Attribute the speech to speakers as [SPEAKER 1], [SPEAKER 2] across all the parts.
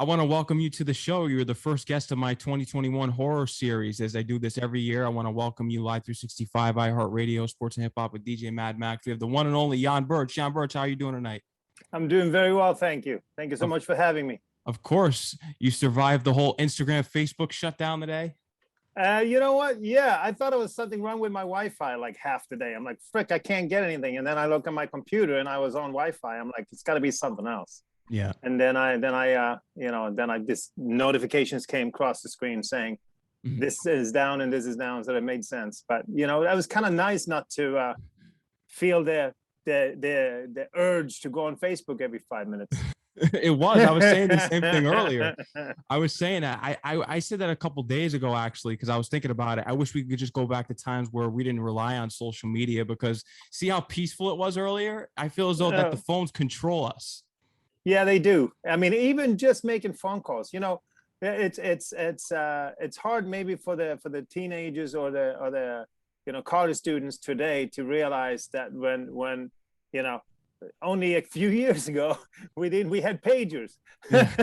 [SPEAKER 1] I want to welcome you to the show. You're the first guest of my 2021 horror series. As I do this every year, I want to welcome you live through 65 iHeartRadio, Sports and Hip Hop with DJ Mad Max. We have the one and only Yan Birch. Yan Birch, how are you doing tonight?
[SPEAKER 2] I'm doing very well, thank you. Thank you so much for having me.
[SPEAKER 1] Of course. You survived the whole Instagram, Facebook shutdown today?
[SPEAKER 2] You know what? Yeah, I thought it was something wrong with my Wi-Fi like half the day. I'm like, frick, I can't get anything. And then I look at my computer and I was on Wi-Fi. I'm like, it's got to be something else.
[SPEAKER 1] Yeah.
[SPEAKER 2] And then this notifications came across the screen saying, this is down and this is down. So it made sense. But, that was kind of nice not to feel the urge to go on Facebook every 5 minutes.
[SPEAKER 1] It was. I was saying the same thing earlier. I was saying that I said that a couple days ago, actually, because I was thinking about it. I wish we could just go back to times where we didn't rely on social media, because see how peaceful it was earlier? I feel as though that the phones control us. Yeah,
[SPEAKER 2] they do. I mean, even just making phone calls, it's hard maybe for the teenagers or the college students today to realize that when only a few years ago we had pagers.
[SPEAKER 1] That's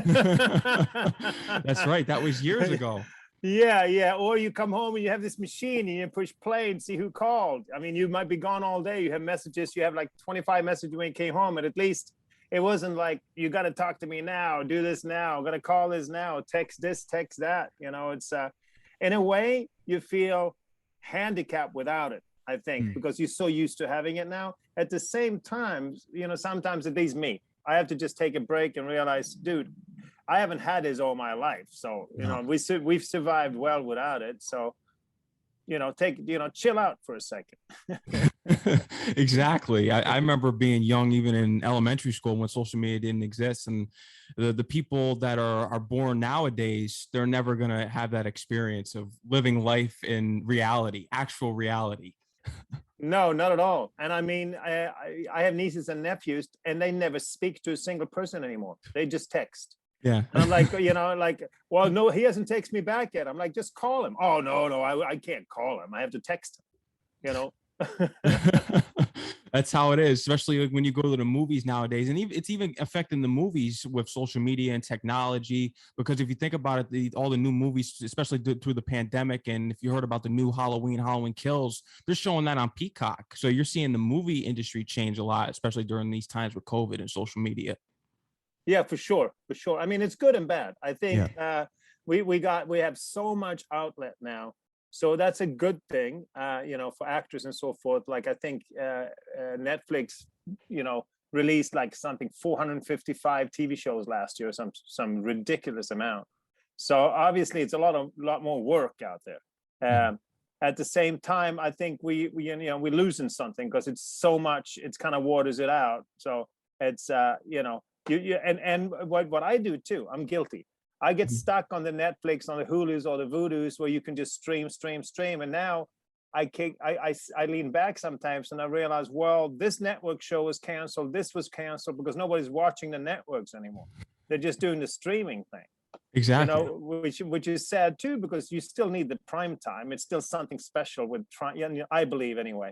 [SPEAKER 1] right, that was years ago.
[SPEAKER 2] Yeah, or you come home and you have this machine and you push play and see who called. I mean, you might be gone all day, you have messages, you have like 25 messages when you came home, and at least it wasn't like, you got to talk to me now, do this now, got to call this now, text this, text that. It's in a way you feel handicapped without it, I think, because you're so used to having it now. At the same time, sometimes at least me, I have to just take a break and realize, dude, I haven't had this all my life. So, we've survived well without it. So, chill out for a second.
[SPEAKER 1] Exactly. I remember being young, even in elementary school, when social media didn't exist. And the people that are born nowadays, they're never going to have that experience of living life in reality, actual reality.
[SPEAKER 2] No, not at all. And I mean, I have nieces and nephews, and they never speak to a single person anymore. They just text.
[SPEAKER 1] Yeah.
[SPEAKER 2] And I'm like, well, no, he hasn't texted me back yet. I'm like, just call him. Oh, no, I can't call him. I have to text him,
[SPEAKER 1] That's how it is, especially when you go to the movies nowadays. And it's even affecting the movies with social media and technology, because if you think about it, all the new movies, especially through the pandemic, and if you heard about the new Halloween Kills, they're showing that on Peacock. So you're seeing the movie industry change a lot, especially during these times with COVID and social media.
[SPEAKER 2] Yeah, for sure. I mean, it's good and bad. I think we have so much outlet now. So that's a good thing, for actors and so forth. Like, I think Netflix, released like something 455 TV shows last year, some ridiculous amount. So obviously it's a lot more work out there. At the same time, I think we're losing something, because it's so much, it's kind of waters it out. So it's and what I do too, I'm guilty. I get stuck on the Netflix, on the Hulus or the Voodoos, where you can just stream. And now I lean back sometimes and I realize, well, this network show was canceled. This was canceled because nobody's watching the networks anymore. They're just doing the streaming thing.
[SPEAKER 1] Exactly.
[SPEAKER 2] Which is sad too, because you still need the prime time. It's still something special with, I believe anyway,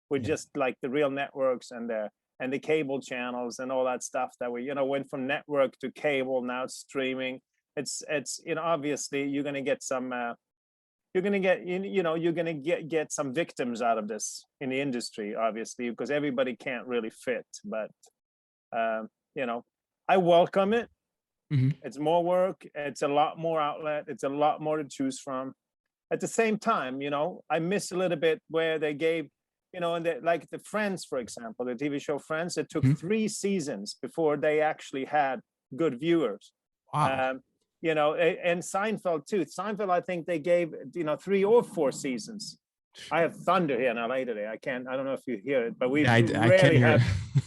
[SPEAKER 2] with just like the real networks and the cable channels and all that stuff that we, went from network to cable, now it's streaming. It's obviously you're going to get some get some victims out of this in the industry, obviously, because everybody can't really fit. But I welcome it. It's more work, it's a lot more outlet, it's a lot more to choose from. At the same time, I miss a little bit where they gave, like the Friends, for example, the TV show Friends, it took 3 seasons before they actually had good viewers.
[SPEAKER 1] Wow.
[SPEAKER 2] And Seinfeld too. Seinfeld, I think they gave 3 or 4 seasons. I have thunder here in LA today. I don't know if you hear it, but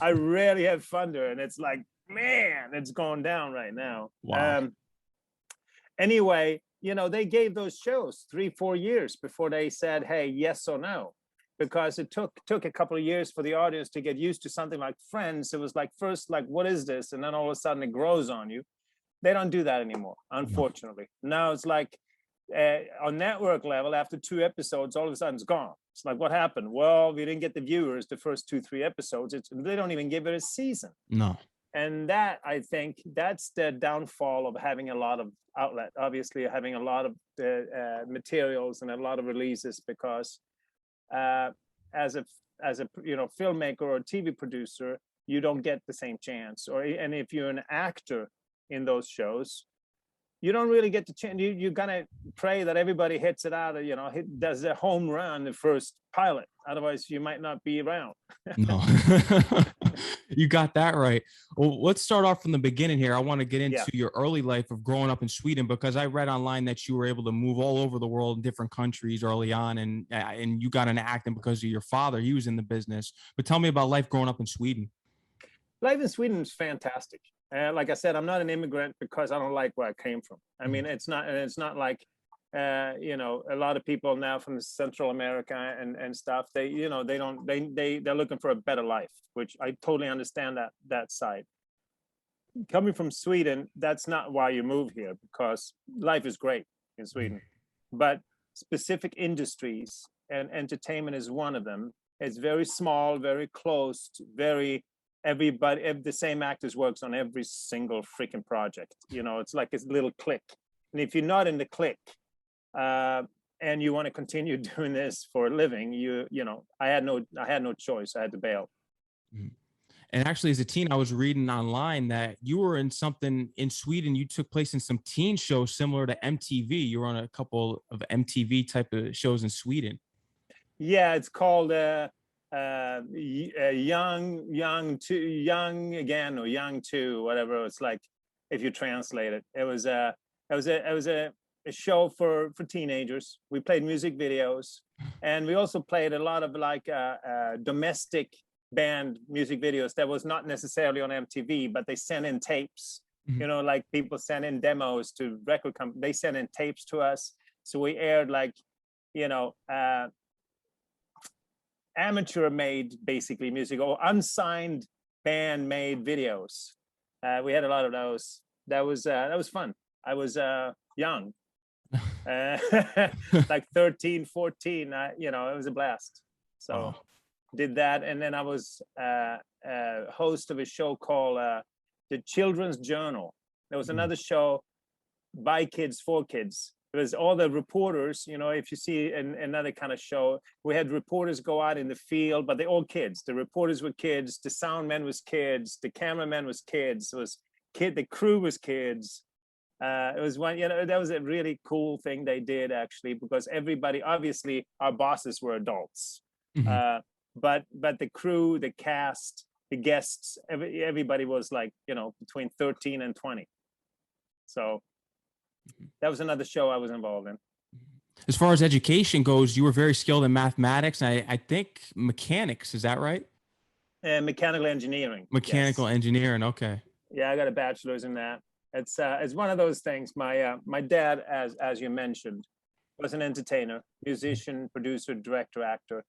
[SPEAKER 2] I rarely have thunder, and it's like, man, it's going down right now.
[SPEAKER 1] Wow.
[SPEAKER 2] Anyway, they gave those shows 3-4 years before they said, hey, yes or no, because it took a couple of years for the audience to get used to something like Friends. It was like, first, like, what is this? And then all of a sudden it grows on you. They don't do that anymore, unfortunately. Now it's like on network level, after 2 episodes, all of a sudden it's gone. It's like, what happened? Well, we didn't get the viewers the first 2-3 episodes. They don't even give it a season.
[SPEAKER 1] No.
[SPEAKER 2] And that, I think, that's the downfall of having a lot of outlet, obviously having a lot of materials and a lot of releases, because as a filmmaker or a TV producer, you don't get the same chance. And if you're an actor in those shows, you don't really get the chance. You're gonna pray that everybody hits it out, does a home run the first pilot. Otherwise, you might not be around.
[SPEAKER 1] No, you got that right. Well, let's start off from the beginning here. I want to get into your early life of growing up in Sweden, because I read online that you were able to move all over the world in different countries early on, and you got into acting because of your father. He was in the business. But tell me about life growing up in Sweden.
[SPEAKER 2] Life in Sweden is fantastic. Like I said, I'm not an immigrant because I don't like where I came from. I mean, it's not like, a lot of people now from Central America and stuff, they're looking for a better life, which I totally understand that side. Coming from Sweden, that's not why you move here, because life is great in Sweden, but specific industries, and entertainment is one of them. It's very small, very closed, the same actors works on every single freaking project. It's like a little clique. And if you're not in the clique, and you want to continue doing this for a living, I had no choice. I had to bail.
[SPEAKER 1] And actually, as a teen, I was reading online that you were in something in Sweden. You took place in some teen shows similar to MTV. You were on a couple of MTV type of shows in Sweden. Yeah,
[SPEAKER 2] it's called young again, or young two, whatever. It's like, if you translate it, it was a show for teenagers. We played music videos, and we also played a lot of like domestic band music videos that was not necessarily on MTV, but they sent in tapes. Like people sent in demos to record companies. They sent in tapes to us, so we aired like amateur made basically music, or unsigned band made videos. We had a lot of those. That was fun. I was young, like 13, 14. It was a blast. So did that, and then I was host of a show called The Children's Journal. There was another show by kids for kids. It was all the reporters, if you see another kind of show, we had reporters go out in the field, but they're all kids. The reporters were kids, the sound man was kids, the cameraman was kids, the crew was kids. It was one, that was a really cool thing they did, actually, because everybody, obviously our bosses were adults, but the crew, the cast, the guests, everybody was like, between 13 and 20. So that was another show I was involved in.
[SPEAKER 1] As far as education goes, you were very skilled in mathematics. I think mechanics, is that right?
[SPEAKER 2] Mechanical engineering.
[SPEAKER 1] Mechanical engineering. Okay.
[SPEAKER 2] Yeah, I got a bachelor's in that. It's one of those things. My dad, as you mentioned, was an entertainer, musician, producer, director, actor,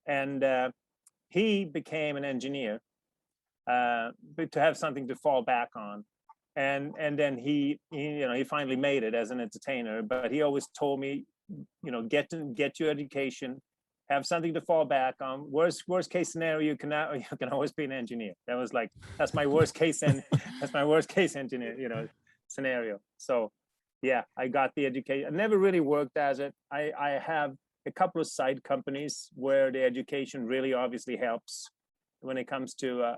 [SPEAKER 2] and he became an engineer, but to have something to fall back on. And then he finally made it as an entertainer, but he always told me, get your education, have something to fall back on. Worst case scenario, you can always be an engineer. That's my worst case, and that's my worst case engineer, scenario. So yeah, I got the education. I never really worked as it. I have a couple of side companies where the education really obviously helps when it comes to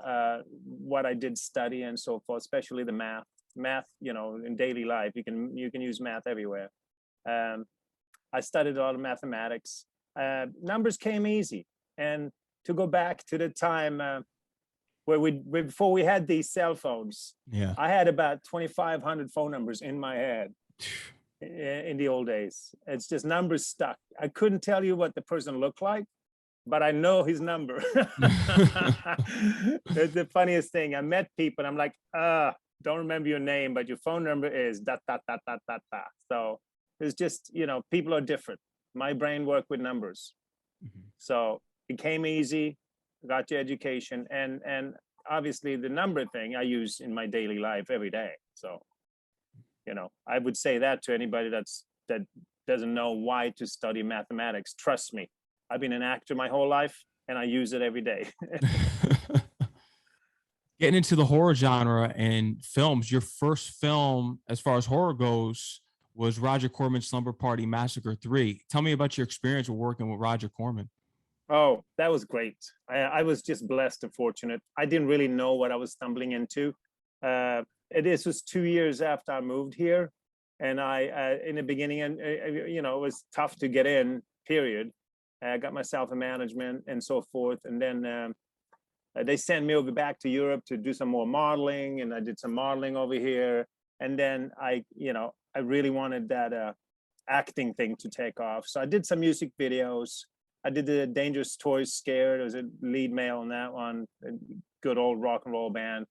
[SPEAKER 2] what I did study and so forth, especially the math, in daily life, you can use math everywhere. I studied a lot of mathematics. Numbers came easy. And to go back to the time where before we had these cell phones, I had about 2,500 phone numbers in my head in the old days. It's just numbers stuck. I couldn't tell you what the person looked like, but I know his number. That's the funniest thing. I met people, I'm like, don't remember your name, but your phone number is da, da, da, da, da, da. So it's just, people are different. My brain worked with numbers. So it came easy, got your education. And obviously the number thing I use in my daily life every day. So, I would say that to anybody that doesn't know why to study mathematics. Trust me, I've been an actor my whole life and I use it every day.
[SPEAKER 1] Getting into the horror genre and films, your first film, as far as horror goes, was Roger Corman's Slumber Party Massacre 3. Tell me about your experience with working with Roger Corman.
[SPEAKER 2] Oh, that was great. I was just blessed and fortunate. I didn't really know what I was stumbling into. This was 2 years after I moved here, and I in the beginning, and you know, it was tough to get in. Period. I got myself a management and so forth, and then they sent me over back to Europe to do some more modeling, and I did some modeling over here. And then I really wanted that acting thing to take off, so I did some music videos. I did the Dangerous Toys Scared. It was a lead male on that one. A good old rock and roll band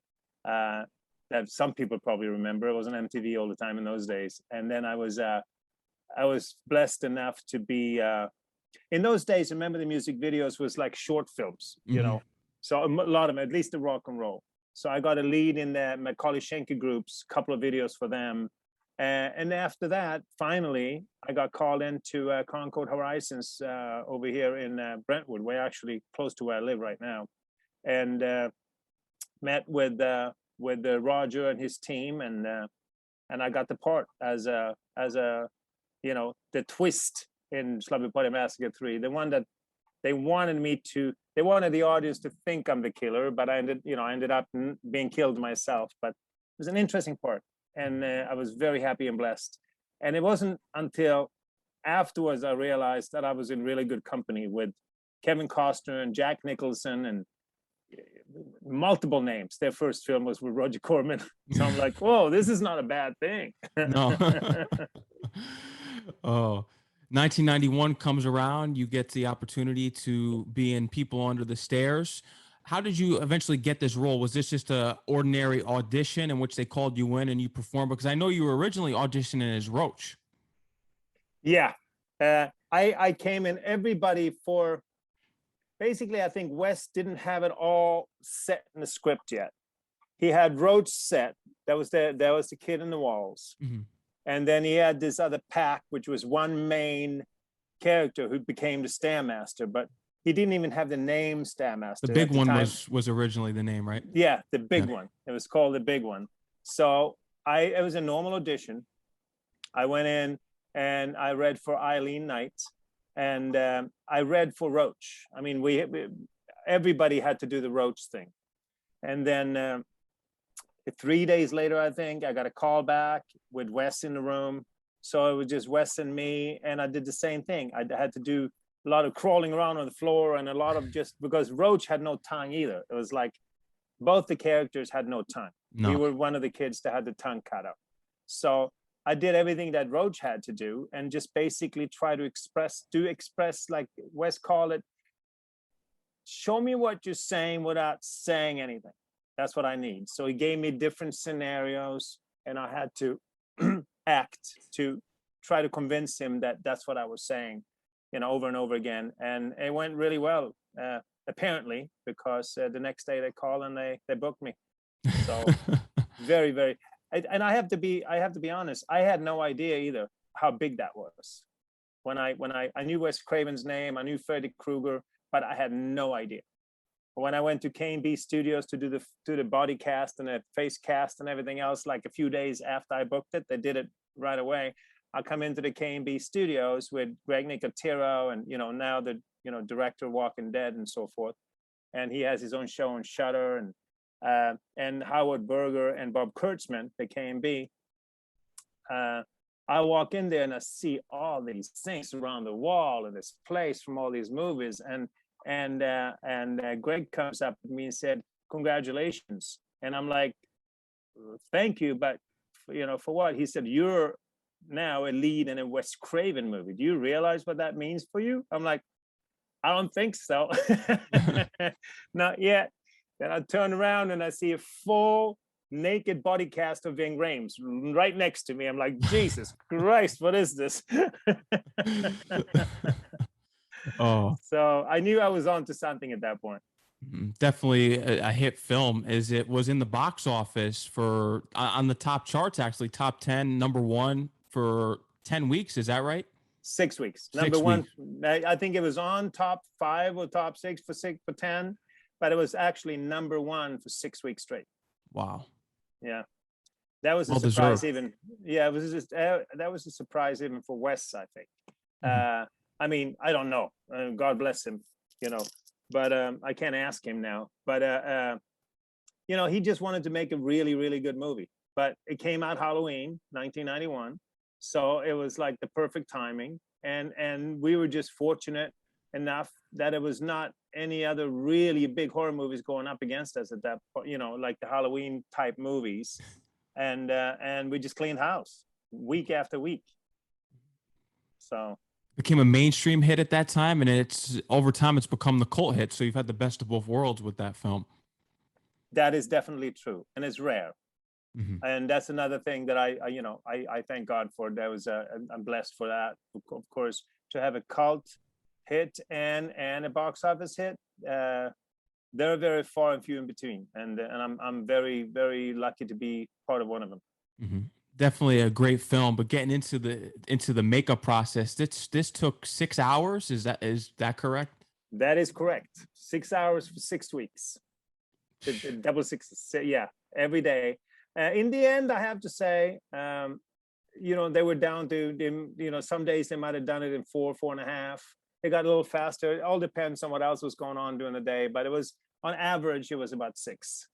[SPEAKER 2] that some people probably remember. It was on MTV all the time in those days. And then I was blessed enough to be in those days. Remember, the music videos was like short films, you know. So a lot of them, at least the rock and roll. So I got a lead in the Macaulay Schenker groups, a couple of videos for them. And after that, finally, I got called into Concord Horizons over here in Brentwood, where actually close to where I live right now, and met with Roger and his team, and I got the part as a you know, the twist in Slumber Party Massacre 3, the one that they wanted the audience to think I'm the killer, but I ended up being killed myself. But it was an interesting part. And I was very happy and blessed. And it wasn't until afterwards I realized that I was in really good company with Kevin Costner and Jack Nicholson and multiple names. Their first film was with Roger Corman. So I'm like, whoa, this is not a bad thing.
[SPEAKER 1] No. Oh, 1991 comes around. You get the opportunity to be in People Under the Stairs. How did you eventually get this role? Was this just a ordinary audition in which they called you in and you performed? Because I know you were originally auditioning as Roach.
[SPEAKER 2] Yeah, I came in. Everybody for basically, I think Wes didn't have it all set in the script yet. He had Roach set. That was the kid in the walls, and then he had this other pack, which was one main character who became the Stairmaster, but he didn't even have the name Stairmaster.
[SPEAKER 1] The big one was originally the name, right?
[SPEAKER 2] Yeah, the big one. It was called the big one. So it was a normal audition. I went in and I read for Eileen Knight, and I read for Roach. I mean, everybody had to do the Roach thing. And then 3 days later, I think I got a call back with Wes in the room. So it was just Wes and me, and I did the same thing. I had to do a lot of crawling around on the floor and a lot of just because Roach had no tongue either. It was like both the characters had no tongue. No. We were one of the kids that had the tongue cut out. So I did everything that Roach had to do and just basically try to express like Wes called it, show me what you're saying without saying anything. That's what I need. So he gave me different scenarios and I had to act to try to convince him that that's what I was saying, you know, over and over again. And it went really well, apparently, because the next day they called and they booked me. So very, very, and I have to be honest, I had no idea either how big that was. When I knew Wes Craven's name, I knew Freddy Krueger, but I had no idea. When I went to K&B Studios to do the body cast and the face cast and everything else, like a few days after I booked it, they did it right away. I come into the K&B Studios with Greg Nicotero and, you know, now the, you know, director of Walking Dead and so forth. And he has his own show on Shudder, and Howard Berger and Bob Kurtzman, the K&B. I walk in there and I see all these things around the wall in this place from all these movies. And Greg comes up to me and said, "Congratulations." And I'm like, "Thank you, but you know, for what?" He said, "You're now a lead in a Wes Craven movie. Do you realize what that means for you?" I'm like, "I don't think so." Not yet. Then I turn around and I see a full naked body cast of Ving Rhames right next to me. I'm like, Jesus Christ, what is this?
[SPEAKER 1] Oh,
[SPEAKER 2] so I knew I was on to something at that point.
[SPEAKER 1] Definitely a hit film. It was in the box office for on the top charts, actually top 10, number one for 10 weeks. Is that right?
[SPEAKER 2] 6 weeks. Number one, I think it was on top 5 or top 6 for 10. but it was actually #1 for 6 weeks straight.
[SPEAKER 1] Wow.
[SPEAKER 2] Yeah. That was a
[SPEAKER 1] Well
[SPEAKER 2] surprise
[SPEAKER 1] deserved.
[SPEAKER 2] even. Yeah, it was just that was a surprise even for Wes, I think. I mean, I don't know. God bless him, but I can't ask him now. But he just wanted to make a really, really good movie. But it came out Halloween, 1991, so it was like the perfect timing. And we were just fortunate enough that it was not any other really big horror movies going up against us at that point, like the Halloween type movies. And we just cleaned house week after week. So
[SPEAKER 1] became a mainstream hit at that time, and it's over time it's become the cult hit. So you've had the best of both worlds with that film.
[SPEAKER 2] that is definitely true, and it's rare.
[SPEAKER 1] Mm-hmm.
[SPEAKER 2] And that's another thing that I thank God for. That was I'm blessed for that, of course, to have a cult hit and a box office hit. They're very far and few in between, and I'm very, very lucky to be part of one of them.
[SPEAKER 1] Mm-hmm. Definitely a great film, but getting into the makeup process, this took 6 hours. Is that correct?
[SPEAKER 2] That is correct. 6 hours for 6 weeks. The double six, yeah, every day. In the end, I have to say, they were down to, some days they might have done it in 4.5. It got a little faster. It all depends on what else was going on during the day, but it was on average, it was about 6.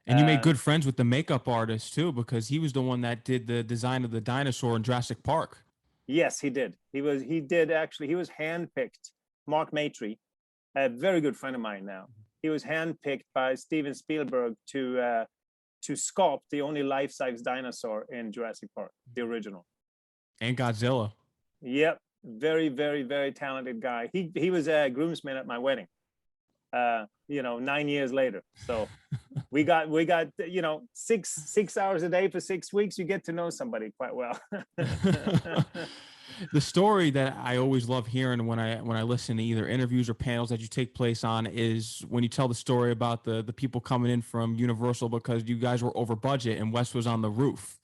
[SPEAKER 1] And you made good friends with the makeup artist too, because he was the one that did the design of the dinosaur in Jurassic Park.
[SPEAKER 2] Yes, he did. He was handpicked. Mark Maitrey, a very good friend of mine now. He was handpicked by Steven Spielberg to sculpt the only life-size dinosaur in Jurassic Park, the original.
[SPEAKER 1] And Godzilla.
[SPEAKER 2] Yep, very, very, very talented guy. He was a groomsman at my wedding. 9 years later. So we got 6 hours a day for 6 weeks. You get to know somebody quite well.
[SPEAKER 1] The story that I always love hearing when I listen to either interviews or panels that you take place on is when you tell the story about the people coming in from Universal because you guys were over budget and Wes was on the roof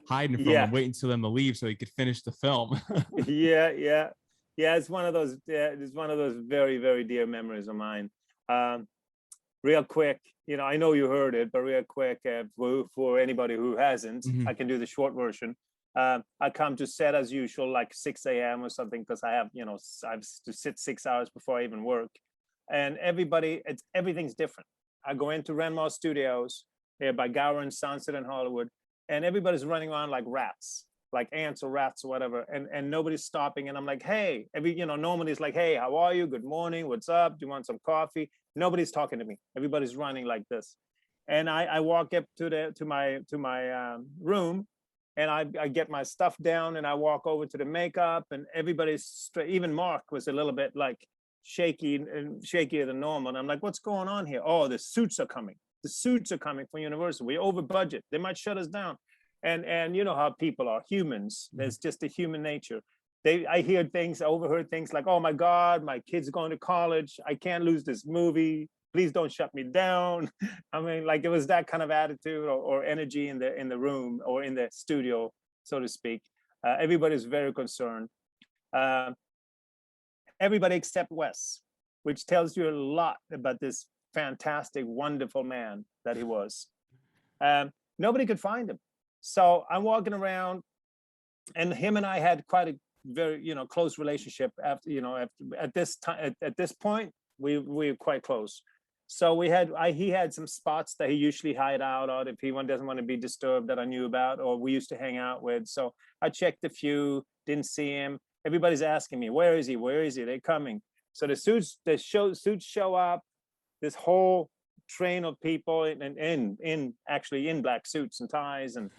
[SPEAKER 1] hiding from them, waiting for them to leave so he could finish the film.
[SPEAKER 2] Yeah. It's one of those. It's one of those very, very dear memories of mine. Real quick, I know you heard it, but real quick, for anybody who hasn't, I can do the short version. I come to set as usual, like 6 a.m. or something, because I have to sit 6 hours before I even work. And everything's different. I go into Renmar Studios by Gower and Sunset in Hollywood, and everybody's running around like rats, like ants or rats or whatever, and nobody's stopping. And I'm like, hey, normally it's like, hey, how are you? Good morning. What's up? Do you want some coffee? Nobody's talking to me. Everybody's running like this. And I walk up to my room, and I get my stuff down, and I walk over to the makeup, and everybody's straight. Even Mark was a little bit like shakier than normal. And I'm like, what's going on here? Oh, the suits are coming. The suits are coming from Universal. We're over budget. They might shut us down. And you know how people are, humans. There's just a human nature. I overheard things like, oh my God, my kid's going to college. I can't lose this movie. Please don't shut me down. I mean, like it was that kind of attitude or energy in the room or in the studio, so to speak. Everybody's very concerned. Everybody except Wes, which tells you a lot about this fantastic, wonderful man that he was. Nobody could find him. So I'm walking around, and him and I had quite a very, close relationship after, at this point, we were quite close. So he had some spots that he usually hide out on if he doesn't want to be disturbed that I knew about, or we used to hang out with. So I checked a few, didn't see him. Everybody's asking me, where is he? Where is he? They're coming. So the suits show up, this whole train of people actually in black suits and ties and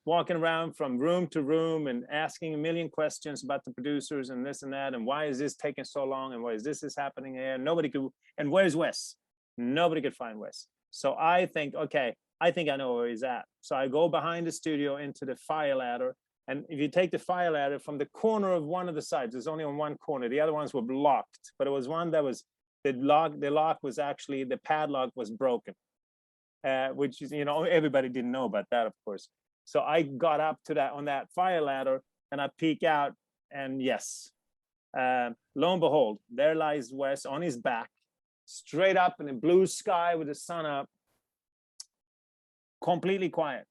[SPEAKER 2] walking around from room to room and asking a million questions about the producers and this and that, and why is this taking so long, and why is this happening here? And where's Wes? Nobody could find Wes. So I think, okay, I know where he's at. So I go behind the studio into the fire ladder, and if you take the fire ladder from the corner of one of the sides, there's only on one corner, the other ones were blocked, but it was one that was, the lock was actually, the padlock was broken. Which is, everybody didn't know about that, of course. So I got up to that on that fire ladder, and I peek out, and yes, lo and behold, there lies Wes on his back straight up in a blue sky with the sun up, completely quiet.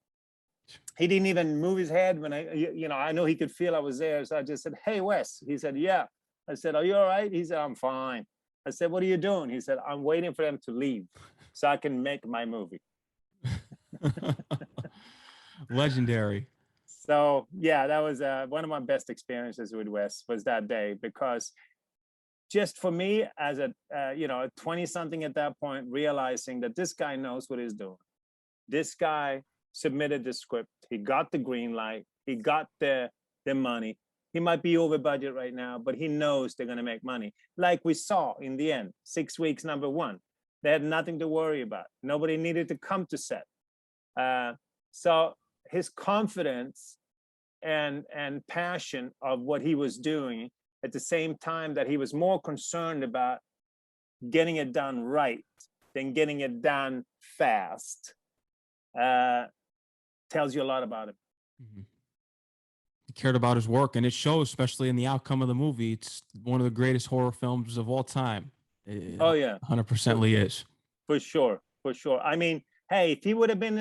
[SPEAKER 2] He didn't even move his head when I know he could feel I was there. So I just said, "Hey, Wes." He said, "Yeah." I said, "Are you all right?" He said, "I'm fine." I said, "What are you doing?" He said, "I'm waiting for them to leave so I can make my movie."
[SPEAKER 1] Legendary.
[SPEAKER 2] So yeah, that was one of my best experiences with Wes, was that day, because just for me as a 20-something at that point, realizing that this guy knows what he's doing. This guy submitted the script. He got the green light. He got the money. He might be over budget right now, but he knows they're going to make money. Like we saw in the end, 6 weeks, #1. They had nothing to worry about. Nobody needed to come to set. So his confidence and passion of what he was doing, at the same time that he was more concerned about getting it done right than getting it done fast, tells you a lot about him.
[SPEAKER 1] Mm-hmm. He cared about his work, and it shows, especially in the outcome of the movie. It's one of the greatest horror films of all time.
[SPEAKER 2] Oh yeah,
[SPEAKER 1] 100% is.
[SPEAKER 2] For sure. I mean, hey, if he would have been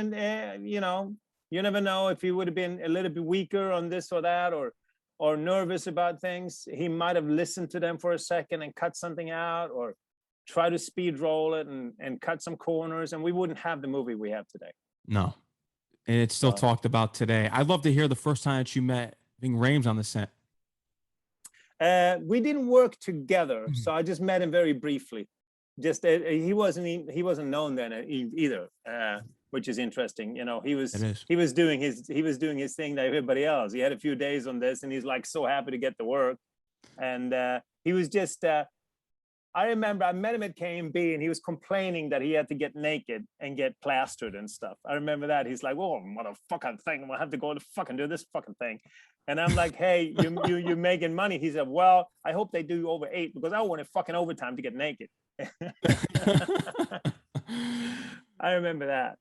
[SPEAKER 2] you never know, if he would have been a little bit weaker on this or that, or nervous about things, he might have listened to them for a second and cut something out, or try to speed roll it and cut some corners, and we wouldn't have the movie we have today.
[SPEAKER 1] No. And it's still talked about today. I'd love to hear the first time that you met Ving Rhames on the set.
[SPEAKER 2] We didn't work together, so I just met him very briefly. Just he wasn't known then either, which is interesting. He was doing his thing like everybody else. He had a few days on this, and he's like so happy to get to work. And he was just. I remember I met him at KMB, and he was complaining that he had to get naked and get plastered and stuff. I remember that. He's like, "Oh, motherfucking thing! I'm gonna have to go to fucking do this fucking thing." And I'm like, "Hey, you're making money." He said, "Well, I hope they do over 8 because I wanted fucking overtime to get naked." I remember that.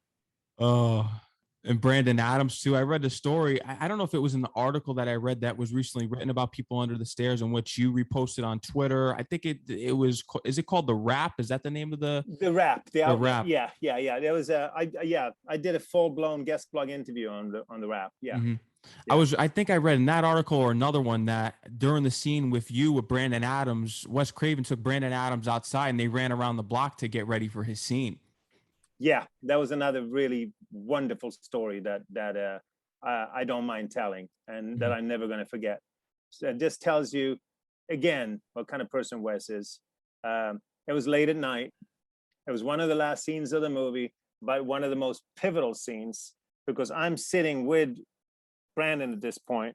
[SPEAKER 1] Oh, and Brandon Adams too. I read the story. I don't know if it was in the article that I read that was recently written about People Under the Stairs, and which you reposted on Twitter. I think it was. Is it called The Wrap? Is that the name of the
[SPEAKER 2] Wrap? The
[SPEAKER 1] Wrap.
[SPEAKER 2] Yeah. There was I did a full-blown guest blog interview on the Wrap. Yeah.
[SPEAKER 1] Mm-hmm.
[SPEAKER 2] Yeah.
[SPEAKER 1] I think I read in that article or another one that during the scene with Brandon Adams, Wes Craven took Brandon Adams outside and they ran around the block to get ready for his scene.
[SPEAKER 2] Yeah, that was another really wonderful story that I don't mind telling, and that I'm never going to forget. So it just tells you, again, what kind of person Wes is. It was late at night. It was one of the last scenes of the movie, but one of the most pivotal scenes, because I'm sitting with Brandon at this point,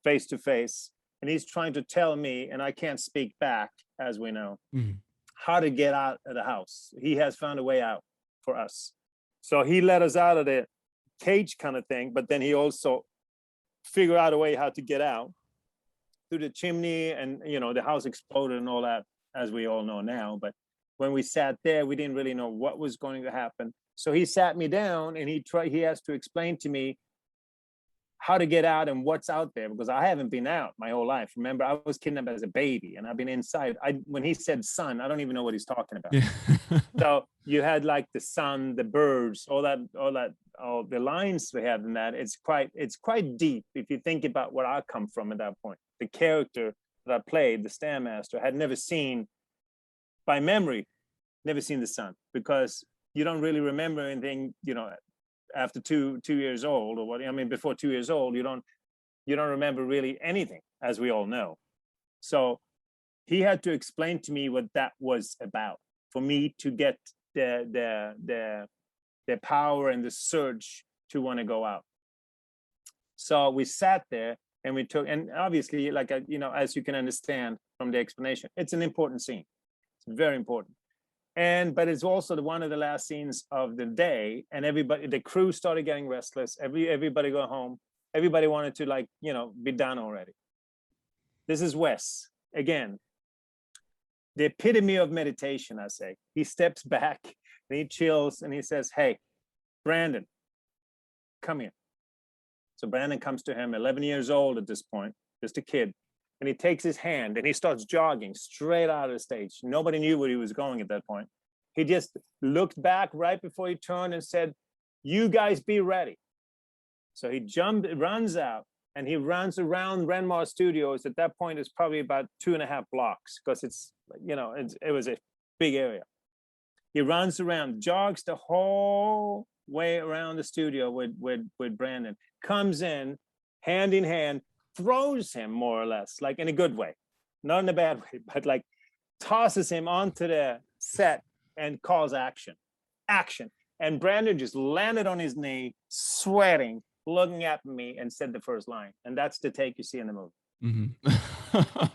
[SPEAKER 2] face to face, and he's trying to tell me, and I can't speak back, as we know, how to get out of the house. He has found a way out for us. So he let us out of the cage kind of thing, but then he also figured out a way how to get out through the chimney, and the house exploded and all that, as we all know now. But when we sat there, we didn't really know what was going to happen. So he sat me down and he has to explain to me how to get out and what's out there, because I haven't been out my whole life. Remember, I was kidnapped as a baby and I've been inside. When he said sun, I don't even know what he's talking about. Yeah. So you had like the sun, the birds, all the lines we have in that. It's quite deep if you think about where I come from at that point. The character that I played, the Stairmaster, had never seen, by memory, never seen the sun, because you don't really remember anything, after two years old, or before 2 years old, you don't remember really anything, as we all know. So he had to explain to me what that was about for me to get the power and the surge to want to go out. So we sat there and we took, and obviously, like, as you can understand from the explanation, it's an important scene. It's very important. But it's also one of the last scenes of the day, and the crew started getting restless. Everybody go home. Everybody wanted to be done already. This is Wes again, the epitome of meditation. I say, he steps back and he chills and he says, "Hey, Brandon, come here." So Brandon comes to him, 11 years old at this point, just a kid, and he takes his hand and he starts jogging straight out of the stage. Nobody knew where he was going at that point. He just looked back right before he turned and said, "You guys be ready." So he runs out, and he runs around Renmar Studios. At that point, it's probably about 2.5 blocks, because it's, it was a big area. He runs around, jogs the whole way around the studio with Brandon, comes in hand, throws him more or less, like in a good way, not in a bad way, but like tosses him onto the set and calls action. And Brandon just landed on his knee, sweating, looking at me, and said the first line. And that's the take you see in the movie.
[SPEAKER 1] Mm-hmm.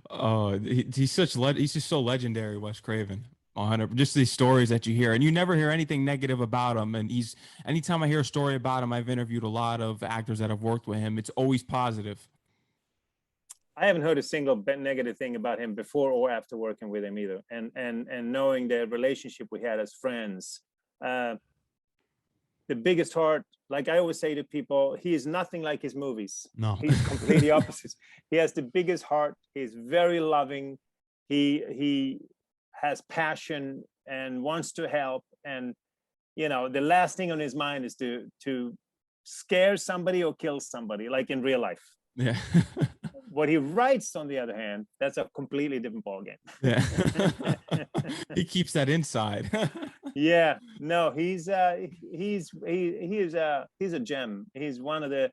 [SPEAKER 1] Oh, he's just so legendary, Wes Craven. 100. Just these stories that you hear, and you never hear anything negative about him. And anytime I hear a story about him, I've interviewed a lot of actors that have worked with him. It's always positive.
[SPEAKER 2] I haven't heard a single negative thing about him before or after working with him either. And knowing the relationship we had as friends, the biggest heart, like I always say to people, he is nothing like his movies.
[SPEAKER 1] No,
[SPEAKER 2] he's completely opposite. He has the biggest heart. He's very loving. He has passion and wants to help. And the last thing on his mind is to scare somebody or kill somebody, like in real life.
[SPEAKER 1] Yeah.
[SPEAKER 2] What he writes, on the other hand, that's a completely different ballgame.
[SPEAKER 1] Yeah. He keeps that inside.
[SPEAKER 2] Yeah, no, he's a gem. He's one of the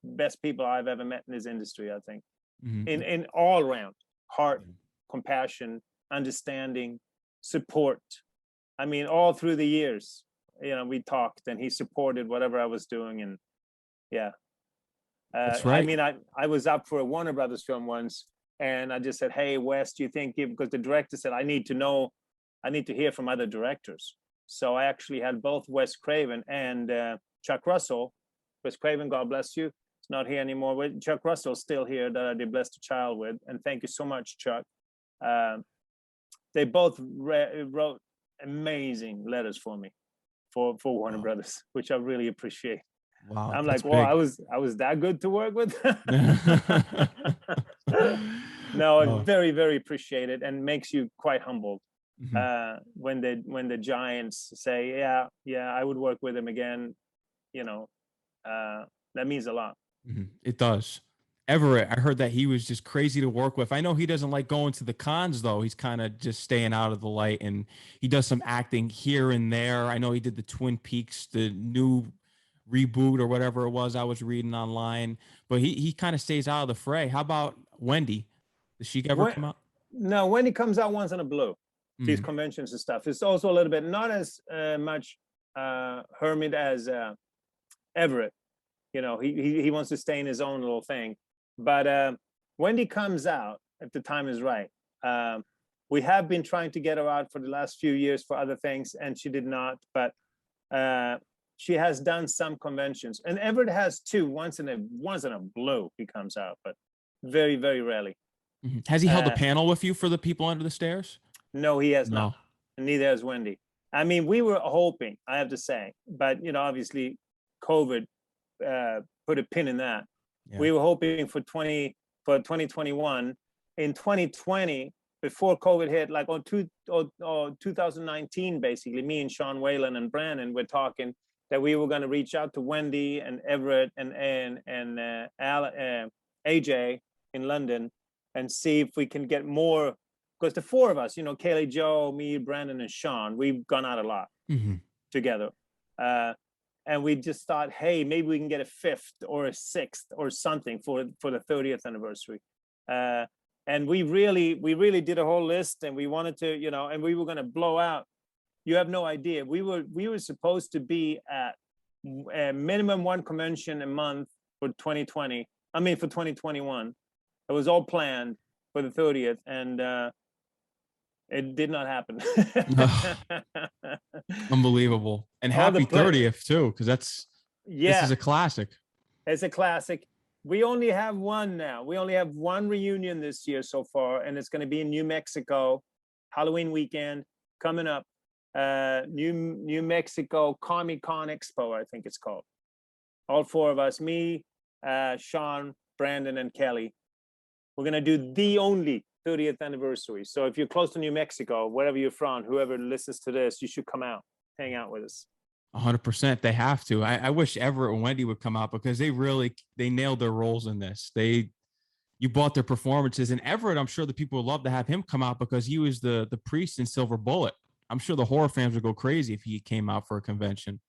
[SPEAKER 2] best people I've ever met in this industry, I think. Mm-hmm. in all round, heart, compassion, understanding, support. I mean, all through the years, we talked, and he supported whatever I was doing. And yeah. That's right. I mean, I was up for a Warner Brothers film once, and I just said, "Hey, Wes, do you think?" Because the director said, I need to hear from other directors. So I actually had both Wes Craven and Chuck Russell. Wes Craven, God bless you, he's not here anymore. Chuck Russell's still here, that I did Bless the Child with, and thank you so much, Chuck. They both wrote amazing letters for me, for Warner Brothers, which I really appreciate.
[SPEAKER 1] Wow,
[SPEAKER 2] I'm like, well, I was that good to work with. No, very, very appreciated, and makes you quite humbled. Mm-hmm. When the giants say, yeah, I would work with him again, that means a lot.
[SPEAKER 1] Mm-hmm. It does. Everett, I heard that he was just crazy to work with. I know he doesn't like going to the cons, though. He's kind of just staying out of the light, and he does some acting here and there. I know he did the Twin Peaks, the new reboot or whatever it was I was reading online, but he kind of stays out of the fray. How about Wendy? Does she ever come out?
[SPEAKER 2] No, Wendy comes out once in a blue. These conventions and stuff. It's also a little bit, not as much hermit as Everett. He wants to stay in his own little thing. But Wendy comes out if the time is right. We have been trying to get her out for the last few years for other things, and she did not. But she has done some conventions, and Everett has two. Once in a blue, he comes out, but very, very rarely.
[SPEAKER 1] Mm-hmm. Has he held a panel with you for the people under the stairs?
[SPEAKER 2] No, he has not. And neither has Wendy. I mean, we were hoping, I have to say, but obviously, COVID put a pin in that. Yeah. We were hoping for 2021. In 2020, before COVID hit, like on 2019, basically, me and Sean Whalen and Brandon were talking that we were going to reach out to Wendy and Everett and AJ in London and see if we can get more, because the four of us, Kaylee, Joe, me, Brandon, and Sean, we've gone out a lot together. And we just thought, hey, maybe we can get a fifth or a sixth or something for the 30th anniversary. And we really did a whole list, and we wanted to, and we were going to blow out. You have no idea. We were supposed to be at a minimum one convention a month for 2020. I mean, for 2021. It was all planned for the 30th, and it did not happen.
[SPEAKER 1] Unbelievable. And happy 30th too, because this is a classic.
[SPEAKER 2] It's a classic. We only have one now. We only have one reunion this year so far, and it's going to be in New Mexico, Halloween weekend coming up. New Mexico Comic-Con Expo, I think it's called. All four of us, me, Sean, Brandon, and Kelly. We're going to do the only 30th anniversary. So if you're close to New Mexico, wherever you're from, whoever listens to this, you should come out, hang out with us.
[SPEAKER 1] 100%. They have to. I wish Everett and Wendy would come out because they nailed their roles in this. You bought their performances, and Everett, I'm sure the people would love to have him come out because he was the priest in Silver Bullet. I'm sure the horror fans would go crazy if he came out for a convention.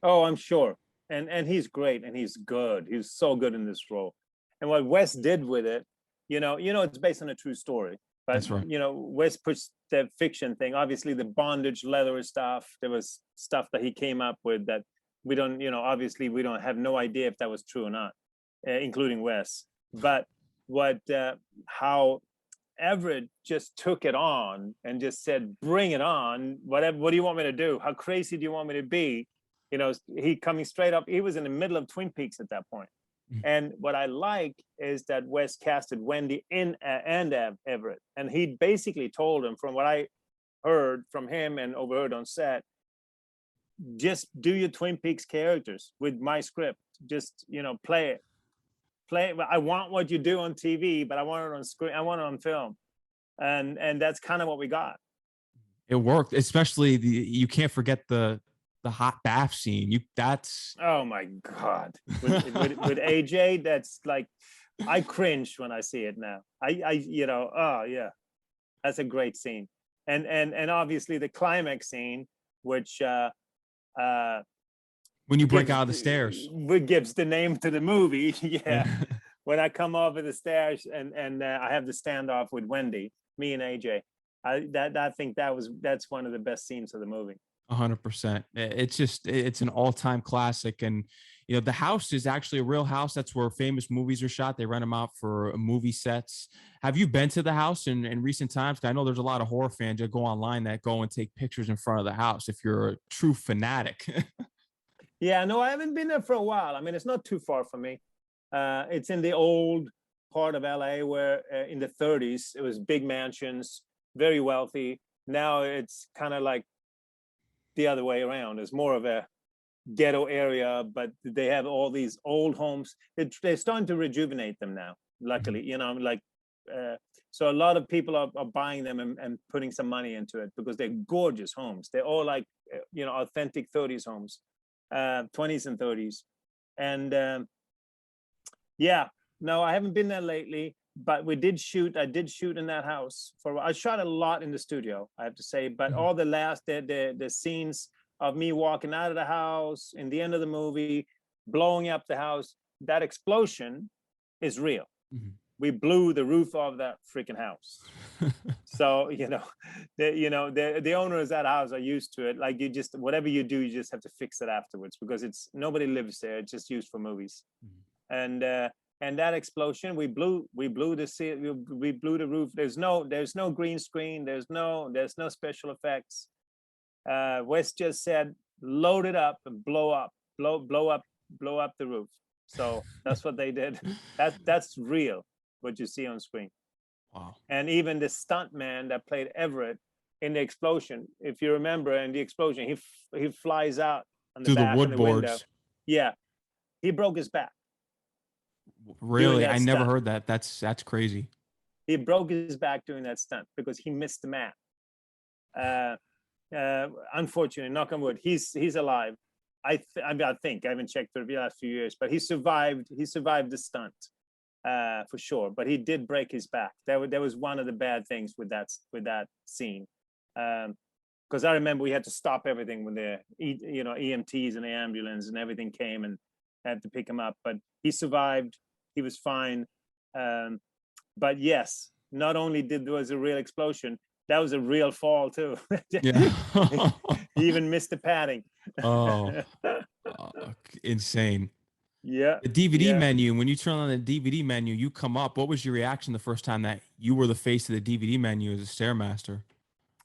[SPEAKER 2] Oh, I'm sure. And he's great, and he's good. He's so good in this role. And what Wes did with it, it's based on a true story. But
[SPEAKER 1] That's right.
[SPEAKER 2] Wes puts the fiction thing. Obviously, the bondage leather stuff. There was stuff that he came up with that we don't. Obviously, we don't have no idea if that was true or not, including Wes. But how Everett just took it on and just said, "Bring it on! Whatever. What do you want me to do? How crazy do you want me to be?" He coming straight up. He was in the middle of Twin Peaks at that point. And what I like is that Wes casted Wendy and Everett. And he basically told him, from what I heard from him and overheard on set, just do your Twin Peaks characters with my script. Just, play it. I want what you do on TV, but I want it on screen. I want it on film. And that's kind of what we got.
[SPEAKER 1] It worked, especially you can't forget the hot bath scene. That's
[SPEAKER 2] oh my God. With AJ, that's like, I cringe when I see it now. Oh yeah, that's a great scene. And obviously the climax scene, which
[SPEAKER 1] when you break out of the stairs,
[SPEAKER 2] which gives the name to the movie. Yeah. When I come off of the stairs and I have the standoff with Wendy, me and AJ, I think that's one of the best scenes of the movie.
[SPEAKER 1] 100%. It's an all-time classic. And the house is actually a real house. That's where famous movies are shot. They rent them out for movie sets. Have you been to the house in recent times? I know there's a lot of horror fans that go online that go and take pictures in front of the house if you're a true fanatic.
[SPEAKER 2] Yeah, no, I haven't been there for a while. I mean, it's not too far from me. It's in the old part of LA where in the 30s it was big mansions, very wealthy. Now it's kind of like the other way around. It's more of a ghetto area, but they have all these old homes. They're starting to rejuvenate them now, luckily. So a lot of people are buying them and putting some money into it because they're gorgeous homes. They're all like authentic 30s homes, 20s and 30s. And yeah, no, I haven't been there lately, but I did shoot in that house. I shot a lot in the studio, I have to say, but all the scenes of me walking out of the house in the end of the movie, blowing up the house, that explosion is real. We blew the roof off that freaking house. So, the owners of that house are used to it. Like whatever you do, you just have to fix it afterwards because nobody lives there. It's just used for movies. And that explosion, we blew the roof. There's no green screen. There's no special effects. Wes just said, load it up and blow up the roof. So that's what they did. That's real, what you see on screen.
[SPEAKER 1] Wow. And
[SPEAKER 2] even the stunt man that played Everett in the explosion, if you remember, in the explosion, he flies out on the back of the window. Yeah, he broke his back.
[SPEAKER 1] Really? I never heard that. That's crazy.
[SPEAKER 2] He broke his back doing that stunt because he missed the mat. Unfortunately, knock on wood, he's alive. I think I haven't checked for the last few years, but he survived the stunt for sure. But he did break his back. That was one of the bad things with that scene. Because I remember we had to stop everything when the EMTs and the ambulance and everything came and had to pick him up. But he survived. He was fine. But yes, not only there was a real explosion, that was a real fall too.
[SPEAKER 1] Yeah.
[SPEAKER 2] He even missed the padding.
[SPEAKER 1] Insane.
[SPEAKER 2] Yeah.
[SPEAKER 1] The DVD menu, when you turn on the DVD menu, you come up. What was your reaction the first time that you were the face of the DVD menu as a Stairmaster?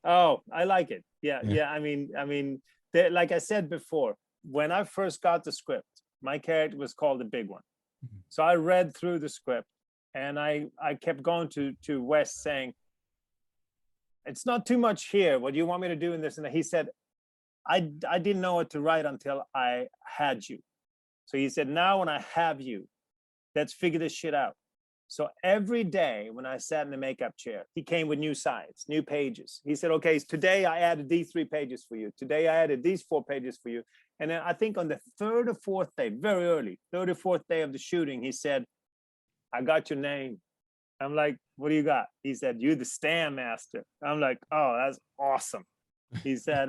[SPEAKER 2] Oh, I like it. Yeah. I mean, like I said before, when I first got the script, my character was called the Big One. So I read through the script and I kept going to Wes saying, it's not too much here. What do you want me to do in this? And he said, I didn't know what to write until I had you. So he said, now when I have you, Let's figure this shit out. So every day when I sat in the makeup chair, he came with new sides, new pages. He said, okay, today I added these 3 pages for you. Today I added these 4 pages for you. And then I think on the 3rd or 4th day, very early, 3rd or 4th day of the shooting, he said, I got your name. I'm like, what do you got? He said, you're the Stairmaster. I'm like, oh, that's awesome. He said,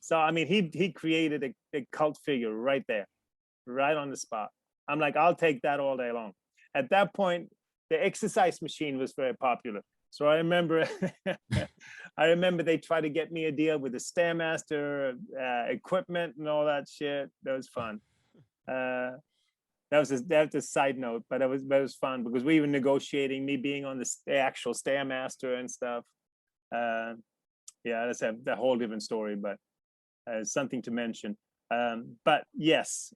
[SPEAKER 2] so, I mean, he created a cult figure right there, right on the spot. I'm like, I'll take that all day long. At that point, the exercise machine was very popular. So I remember, they tried to get me a deal with the Stairmaster equipment and all that shit. That was fun. That's a side note, but it was fun because we were negotiating me being on the actual Stairmaster and stuff. Yeah, that's a whole different story, but something to mention. But yes,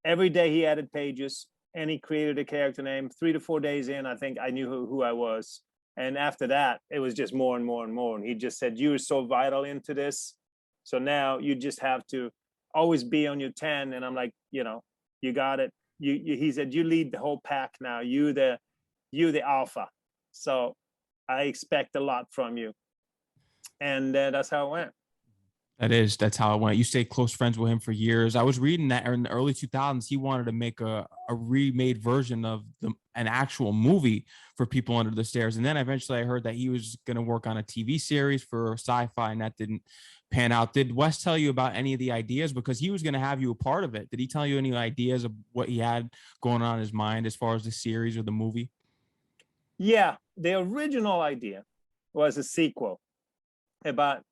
[SPEAKER 2] every day he added pages. And he created a character name. 3 to 4 days in, I think I knew who I was. And after that, it was just more and more and more. And he just said, you are so vital into this. So now you just have to always be on your 10. And I'm like, you got it. He said, you lead the whole pack now. You the alpha. So I expect a lot from you. And that's how it went.
[SPEAKER 1] That's how it went. You stayed close friends with him for years. I was reading that in the early 2000s, he wanted to make a remade version of an actual movie for People Under the Stairs. And then eventually I heard that he was going to work on a TV series for SyFy, and that didn't pan out. Did Wes tell you about any of the ideas? Because he was going to have you a part of it. Did he tell you any ideas of what he had going on in his mind as far as the series or the movie?
[SPEAKER 2] Yeah, the original idea was a sequel about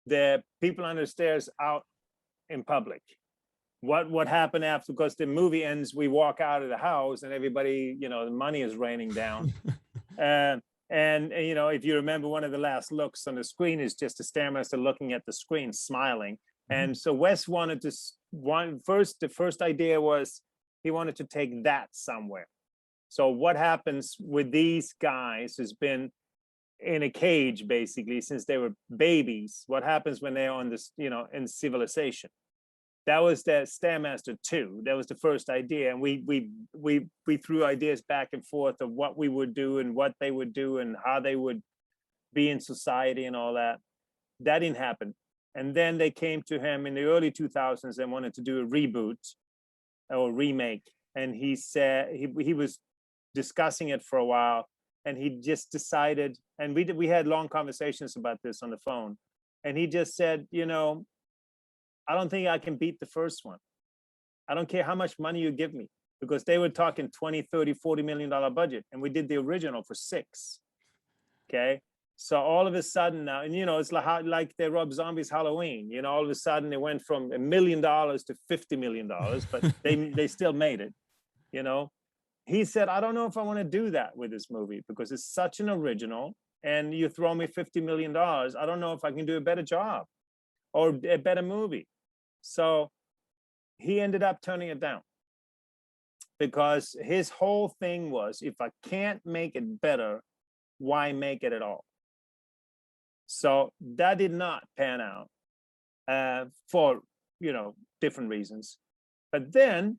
[SPEAKER 2] the people under the stairs out in public. What happened after, because the movie ends, we walk out of the house and everybody, the money is raining down. And if you remember, one of the last looks on the screen is just the Stairmaster looking at the screen, smiling. And so Wes wanted to, the first idea was he wanted to take that somewhere. So what happens with these guys has been in a cage basically since they were babies. What happens when they're on this, in civilization? That was the Stairmaster 2. That was the first idea, and we threw ideas back and forth of what we would do and what they would do and how they would be in society and all that. That didn't happen. And then they came to him in the early 2000s and wanted to do a reboot or remake, and he said he was discussing it for a while. And he just decided, and we had long conversations about this on the phone. And he just said, I don't think I can beat the first one. I don't care how much money you give me, because they were talking 20, 30, $40 million budget. And we did the original for 6. Okay. So all of a sudden now, and it's like the Rob Zombie's Halloween, all of a sudden it went from $1 million to $50 million, but they still made it, He said, I don't know if I want to do that with this movie because it's such an original and you throw me $50 million. I don't know if I can do a better job or a better movie. So he ended up turning it down because his whole thing was, if I can't make it better, why make it at all? So that did not pan out for, different reasons. But then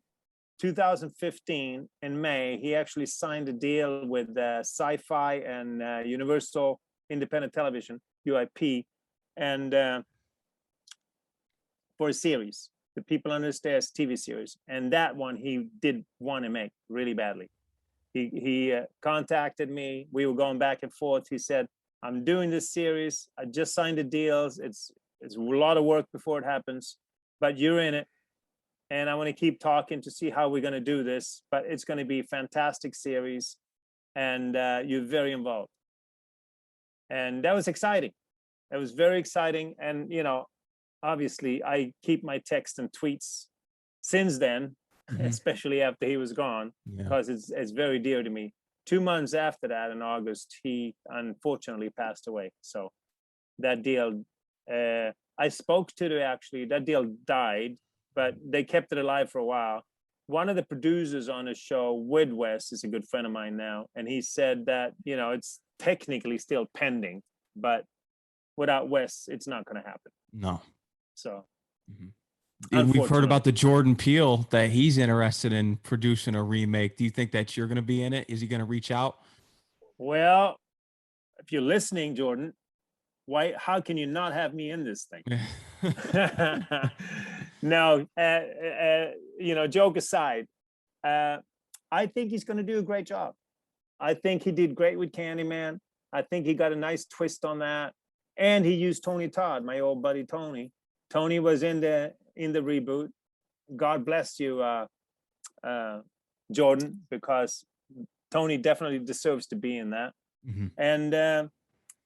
[SPEAKER 2] 2015 in May, he actually signed a deal with SyFy and Universal Independent Television, UIP, and for a series, the People Under the Stairs TV series. And that one he did want to make really badly. He contacted me. We were going back and forth. He said, I'm doing this series. I just signed the deals. It's a lot of work before it happens, but you're in it. And I want to keep talking to see how we're going to do this, but it's going to be a fantastic series, and you're very involved. And that was exciting. It was very exciting. And, obviously I keep my texts and tweets since then, especially after he was gone, because it's very dear to me. 2 months after that, in August, he unfortunately passed away. So that deal, I spoke to that deal died, but they kept it alive for a while. One of the producers on the show with Wes is a good friend of mine now. And he said that, it's technically still pending, but without Wes, it's not going to happen.
[SPEAKER 1] No.
[SPEAKER 2] So.
[SPEAKER 1] We've heard about the Jordan Peele that he's interested in producing a remake. Do you think that you're going to be in it? Is he going to reach out?
[SPEAKER 2] Well, if you're listening, Jordan, how can you not have me in this thing? No, joke aside, I think he's going to do a great job. I think he did great with Candyman. I think he got a nice twist on that. And he used Tony Todd, my old buddy Tony. Tony was in the reboot. God bless you, Jordan, because Tony definitely deserves to be in that. Mm-hmm. And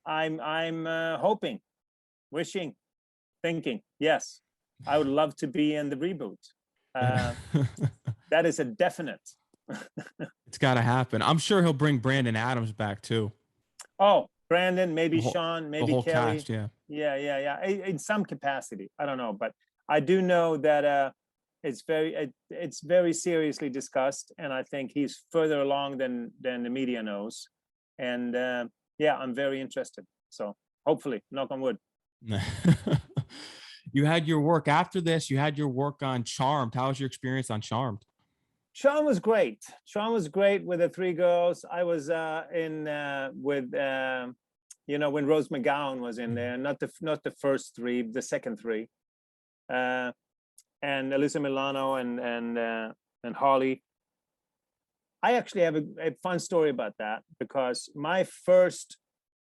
[SPEAKER 2] I'm hoping, wishing, thinking, yes, I would love to be in the reboot. That is a definite.
[SPEAKER 1] It's got to happen. I'm sure he'll bring Brandon Adams back too.
[SPEAKER 2] Oh, Brandon, maybe Sean, maybe Kelly.
[SPEAKER 1] Cast, yeah.
[SPEAKER 2] Yeah. In some capacity, I don't know, but I do know that it's very seriously discussed, and I think he's further along than the media knows. And yeah, I'm very interested. So hopefully, knock on wood.
[SPEAKER 1] You had your work after this. You had your work on Charmed. How was your experience on Charmed?
[SPEAKER 2] Charmed was great. Charmed was great with the three girls. I was in with when Rose McGowan was in there, not the first three, the second three, and Alyssa Milano and Holly. I actually have a fun story about that, because my first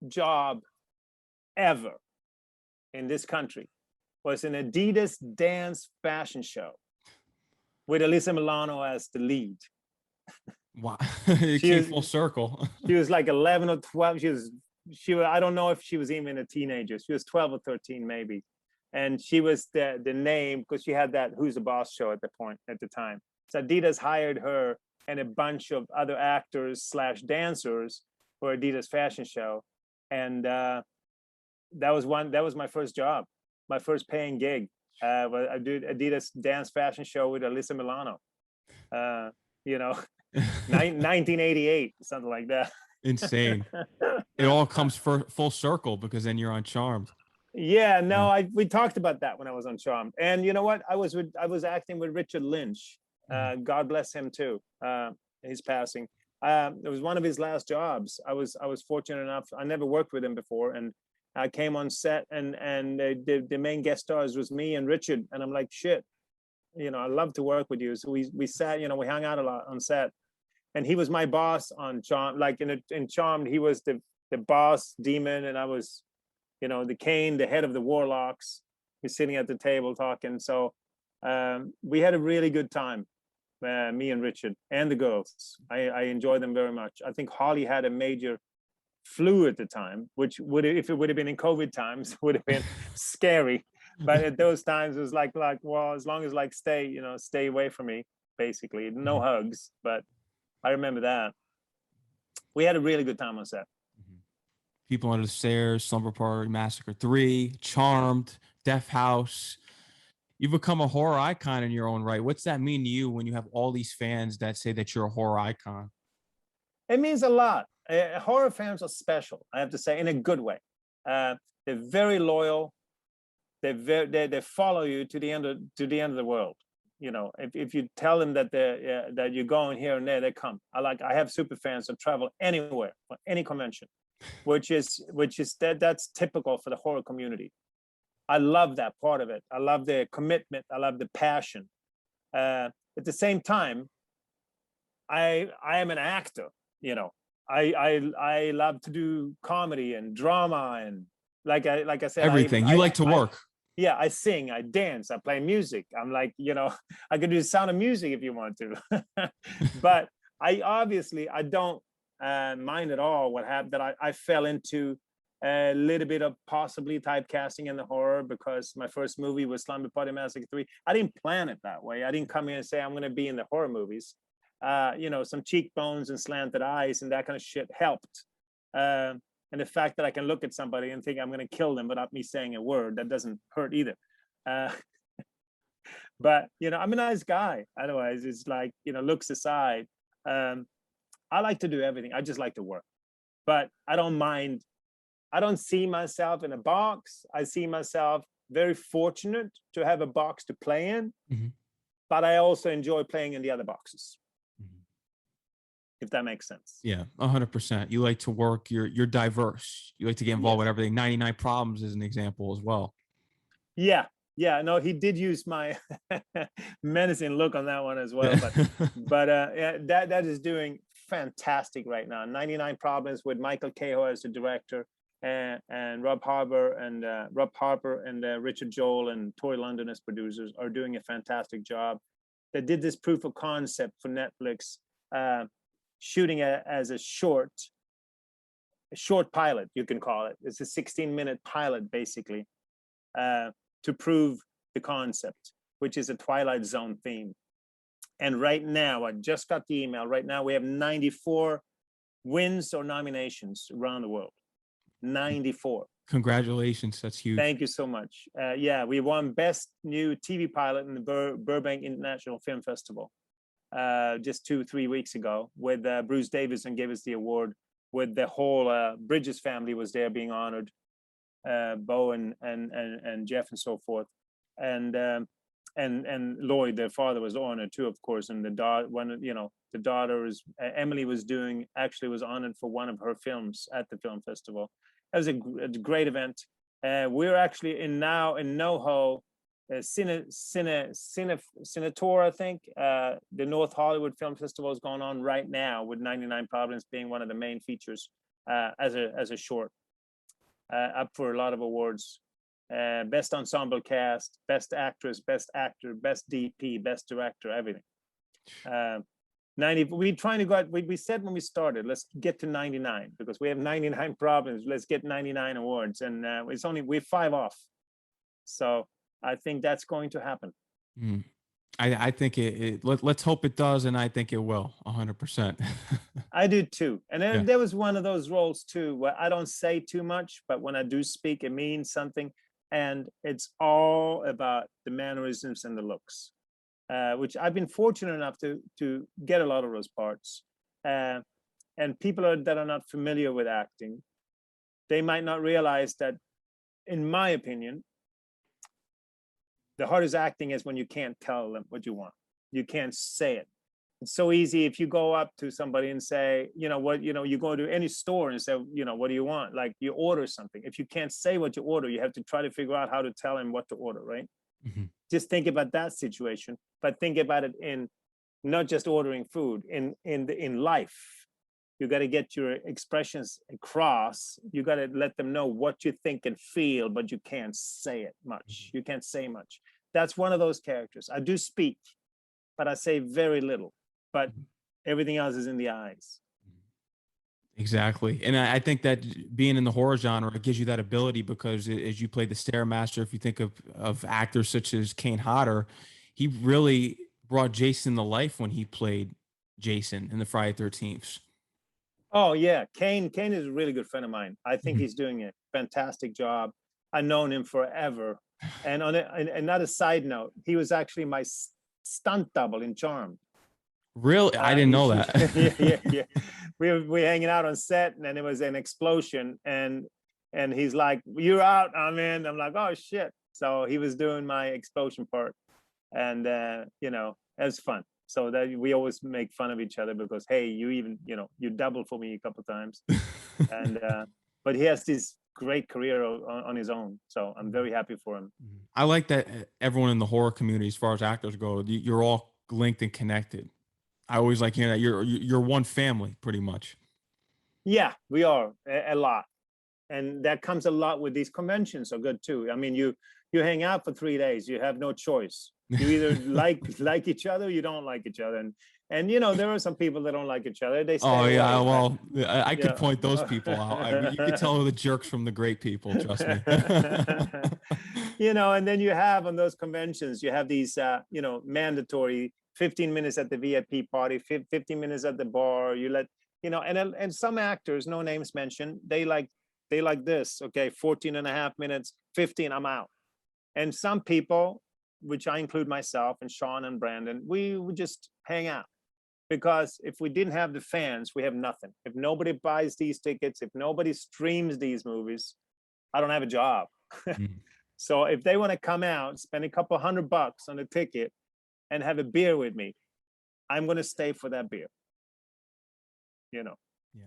[SPEAKER 2] job ever in this country was an Adidas dance fashion show with Alyssa Milano as the lead.
[SPEAKER 1] Wow. It came full circle.
[SPEAKER 2] She was like 11 or 12. She was, I don't know if she was even a teenager. She was 12 or 13 maybe. And she was the name, because she had that Who's the Boss show at the time. So Adidas hired her and a bunch of other actors / dancers for Adidas fashion show. And that was my first job, my first paying gig. I did Adidas dance fashion show with Alyssa Milano. 1988, something like that.
[SPEAKER 1] Insane. It all comes full circle, because then you're on Charmed.
[SPEAKER 2] Yeah, no, we talked about that when I was on Charmed. And you know what? I was acting with Richard Lynch. God bless him too. He's passing. It was one of his last jobs. I was fortunate enough. I never worked with him before, and I came on set, and the main guest stars was me and Richard, and I'm like, shit, I love to work with you. So we sat, we hung out a lot on set, and he was my boss on Charmed. Like in Charmed, he was the boss demon, and I was, the Kane, the head of the Warlocks. We're sitting at the table talking. So we had a really good time, me and Richard and the girls. I enjoyed them very much. I think Holly had a major flu at the time, which if it would have been in COVID times, would have been scary. But at those times, it was like, well, as long as stay away from me, basically. No hugs. But I remember that. We had a really good time on set.
[SPEAKER 1] People Under the Stairs, Slumber Party, Massacre 3, Charmed, Death House. You've become a horror icon in your own right. What's that mean to you when you have all these fans that say that you're a horror icon?
[SPEAKER 2] It means a lot. Horror fans are special, I have to say, in a good way. They're very loyal. They follow you to the end of the world. If you tell them that that you're going here and there, they come. I have super fans that travel anywhere for any convention, which is that's typical for the horror community. I love that part of it. I love the commitment. I love the passion. At the same time, I am an actor. I love to do comedy and drama, and like I said,
[SPEAKER 1] everything. You like to work.
[SPEAKER 2] I sing, I dance, I play music. I'm like, I could do the Sound of Music if you want to. But I don't mind at all what happened, that I fell into a little bit of possibly typecasting in the horror, because my first movie was Slumber Party Massacre 3. I didn't plan it that way. I didn't come here and say I'm going to be in the horror movies. Some cheekbones and slanted eyes and that kind of shit helped. And the fact that I can look at somebody and think I'm going to kill them without me saying a word, that doesn't hurt either. But, I'm a nice guy. Otherwise, it's like, looks aside. I like to do everything. I just like to work. But I don't mind. I don't see myself in a box. I see myself very fortunate to have a box to play in,
[SPEAKER 1] Mhm.
[SPEAKER 2] but I also enjoy playing in the other boxes,
[SPEAKER 1] Mhm.
[SPEAKER 2] if that makes sense.
[SPEAKER 1] Yeah, 100%. You like to work. You're diverse. You like to get involved
[SPEAKER 2] Yes.
[SPEAKER 1] with everything. 99 Problems is an example as well.
[SPEAKER 2] Yeah, yeah. No, he did use my menacing look on that one as well. But yeah, that is doing fantastic right now. 99 Problems with Michael Cahill as the director, and Rob Harper and Richard Joel and Tori London as producers are doing a fantastic job. They did this proof of concept for Netflix, shooting as a short pilot, you can call it. It's a 16-minute pilot, basically, to prove the concept, which is a Twilight Zone theme. And right now, I just got the email. Right now, we have 94 wins or nominations around the world. 94.
[SPEAKER 1] Congratulations. That's huge.
[SPEAKER 2] Thank you so much. Yeah, we won Best New TV Pilot in the Burbank International Film Festival just 2-3 weeks ago, with Bruce Davison gave us the award, with the whole Bridges family was there being honored, Bo and Jeff and so forth. And Lloyd, their father, was honored too, of course. And the daughter is Emily was honored for one of her films at the film festival. It was a great event. We're actually in NoHo, Cinetor, I think. The North Hollywood Film Festival is going on right now, with 99 Problems being one of the main features as a short, up for a lot of awards. Best ensemble cast, best actress, best actor, best DP, best director, everything. 90. We trying to go. We said when we started, let's get to 99, because we have 99 problems. Let's get 99 awards, and we're 5 off. So I think that's going to happen.
[SPEAKER 1] I think let's hope it does, and I think it will 100%.
[SPEAKER 2] I do too. And then there was one of those roles too, where I don't say too much, but when I do speak, it means something. And it's all about the mannerisms and the looks, which I've been fortunate enough to get a lot of those parts. And people that are not familiar with acting, they might not realize that, in my opinion, the hardest acting is when you can't tell them what you want. You can't say it. It's so easy if you go up to somebody and say, you go to any store and say, what do you want? Like, you order something. If you can't say what you order, you have to try to figure out how to tell him what to order, right? Mm-hmm. Just think about that situation, but think about it in not just ordering food, in life. You got to get your expressions across. You got to let them know what you think and feel, but you can't say it much. You can't say much. That's one of those characters. I do speak, but I say very little. But everything else is in the eyes.
[SPEAKER 1] Exactly. And I think that being in the horror genre, it gives you that ability, because as you play the Stairmaster, if you think of actors such as Kane Hodder, he really brought Jason to life when he played Jason in the Friday 13th.
[SPEAKER 2] Oh, yeah. Kane is a really good friend of mine. I think he's doing a fantastic job. I've known him forever. And on another side note, he was actually my stunt double in Charmed.
[SPEAKER 1] Really? I didn't know that.
[SPEAKER 2] Yeah. We were hanging out on set, and then there was an explosion, and he's like, "You're out, I'm in." I'm like, "Oh shit!" So he was doing my explosion part, and it was fun. So that we always make fun of each other, because hey, you doubled for me a couple of times, and but he has this great career on his own. So I'm very happy for him.
[SPEAKER 1] I like that everyone in the horror community, as far as actors go, you're all linked and connected. I always like hearing that you're one family, pretty much.
[SPEAKER 2] Yeah, we are a lot, and that comes a lot with these conventions. Are good too. I mean, you hang out for 3 days. You have no choice. You either like each other, or you don't like each other, and there are some people that don't like each other. They stay away.
[SPEAKER 1] Well, I could point those people out. You could tell who the jerks from the great people. Trust me.
[SPEAKER 2] And then you have, on those conventions, you have these mandatory 15 minutes at the VIP party, 15 minutes at the bar. You let and some actors, no names mentioned, they like this. Okay, 14 and a half minutes, 15, I'm out. And some people, which I include myself and Sean and Brandon, we would just hang out, because if we didn't have the fans, we have nothing. If nobody buys these tickets, if nobody streams these movies, I don't have a job. So if they want to come out, spend a couple $100 on a ticket and have a beer with me, I'm going to stay for that beer. You know.
[SPEAKER 1] Yeah.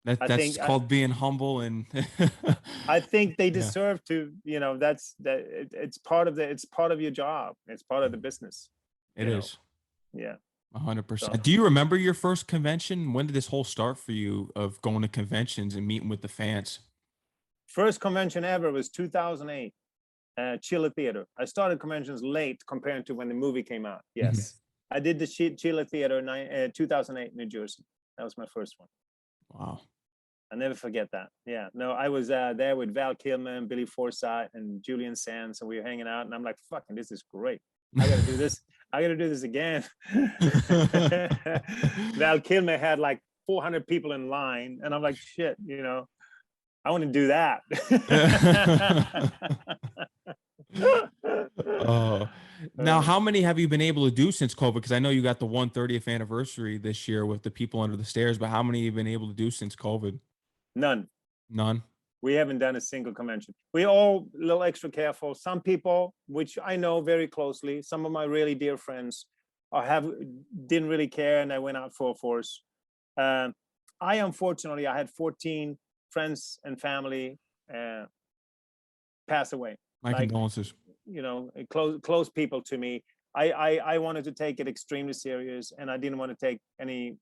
[SPEAKER 1] That's called being humble, and
[SPEAKER 2] I think they deserve to, you know, it's part of your job. It's part of the business.
[SPEAKER 1] It is.
[SPEAKER 2] Yeah.
[SPEAKER 1] 100%. Do you remember your first convention? When did this whole start for you of going to conventions and meeting with the fans?
[SPEAKER 2] First convention ever was 2008, Chile Theater. I started conventions late compared to when the movie came out. Yes. I did the Chile Theater in 2008, New Jersey. That was my first one.
[SPEAKER 1] Wow.
[SPEAKER 2] I'll never forget that. Yeah. No, I was there with Val Kilmer, Billy Forsythe, and Julian Sands, and we were hanging out, and I'm like, fucking, this is great. I gotta do this. I gotta do this again. Val Kilmer had like 400 people in line, and I'm like, shit, you know, I want to do that.
[SPEAKER 1] Now, how many have you been able to do since COVID? Because I know you got the 130th anniversary this year with the people under the stairs, but how many have you been able to do since COVID?
[SPEAKER 2] None. We haven't done a single convention. We all a little extra careful. Some people, which I know very closely, some of my really dear friends, didn't really care, and I went out full force. Unfortunately, I had 14 friends and family pass away.
[SPEAKER 1] My condolences.
[SPEAKER 2] You know, close people to me. I wanted to take it extremely serious, and I didn't want to take any,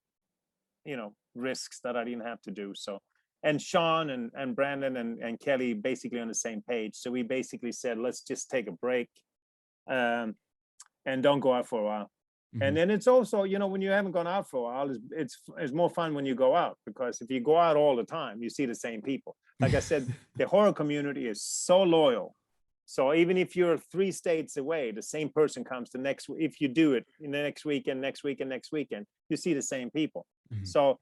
[SPEAKER 2] you know, risks that I didn't have to do. So. And Sean and Brandon and Kelly basically on the same page. So we basically said, let's just take a break and don't go out for a while. And then it's also, you know, when you haven't gone out for a while, it's more fun when you go out, because if you go out all the time, you see the same people. Like I said, the horror community is so loyal. So even if you're 3 states away, the same person comes the next, if you do it in the next weekend, you see the same people. So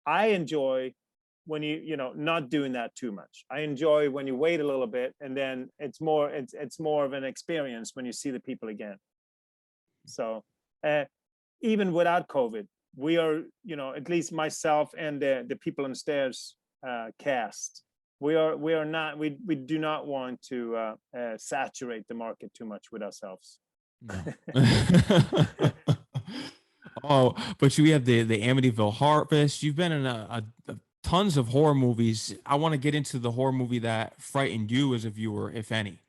[SPEAKER 2] I enjoy when you know, not doing that too much. I enjoy when you wait a little bit, and then it's more of an experience when you see the people again. So even without COVID, we are, you know, at least myself and the people on the stairs cast, we do not want to saturate the market too much with ourselves.
[SPEAKER 1] No. Oh, but you have the Amityville Harvest. You've been in a tons of horror movies. I want to get into the horror movie that frightened you as a viewer, if any.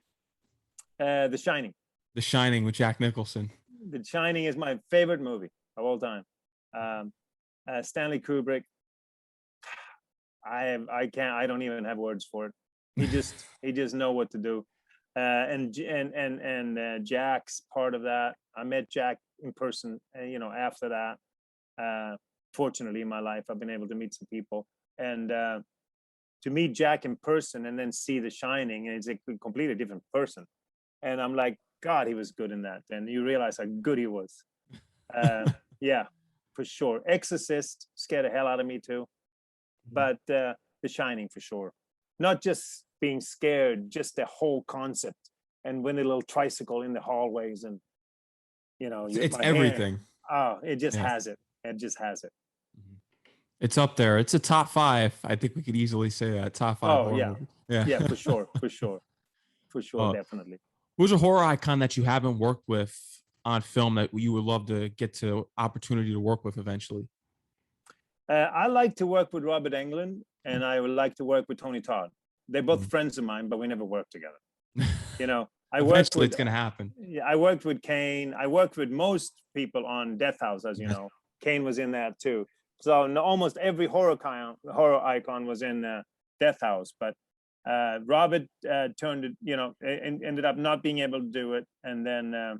[SPEAKER 2] The Shining.
[SPEAKER 1] The Shining with Jack Nicholson.
[SPEAKER 2] The Shining is my favorite movie of all time. Stanley Kubrick. I don't even have words for it. He just know what to do. And Jack's part of that. I met Jack in person, you know, after that. Fortunately in my life, I've been able to meet some people. And to meet Jack in person and then see The Shining, and it's a completely different person. And I'm like, God, he was good in that. And you realize how good he was. Yeah, for sure. Exorcist scared the hell out of me too. But The Shining for sure. Not just being scared, just the whole concept. And when the little tricycle in the hallways, and, you know,
[SPEAKER 1] it's everything.
[SPEAKER 2] It just has it. It just has it.
[SPEAKER 1] It's up there. It's a top 5. I think we could easily say that top 5.
[SPEAKER 2] Oh yeah. Yeah, for sure, definitely.
[SPEAKER 1] Who's a horror icon that you haven't worked with on film that you would love to get to opportunity to work with eventually?
[SPEAKER 2] I like to work with Robert Englund, and I would like to work with Tony Todd. They're both friends of mine, but we never worked together. You know,
[SPEAKER 1] eventually it's gonna happen.
[SPEAKER 2] Yeah, I worked with Kane. I worked with most people on Death House, as you know. Kane was in that too. So almost every horror icon was in Death House, but Robert turned it, you know, ended up not being able to do it, and then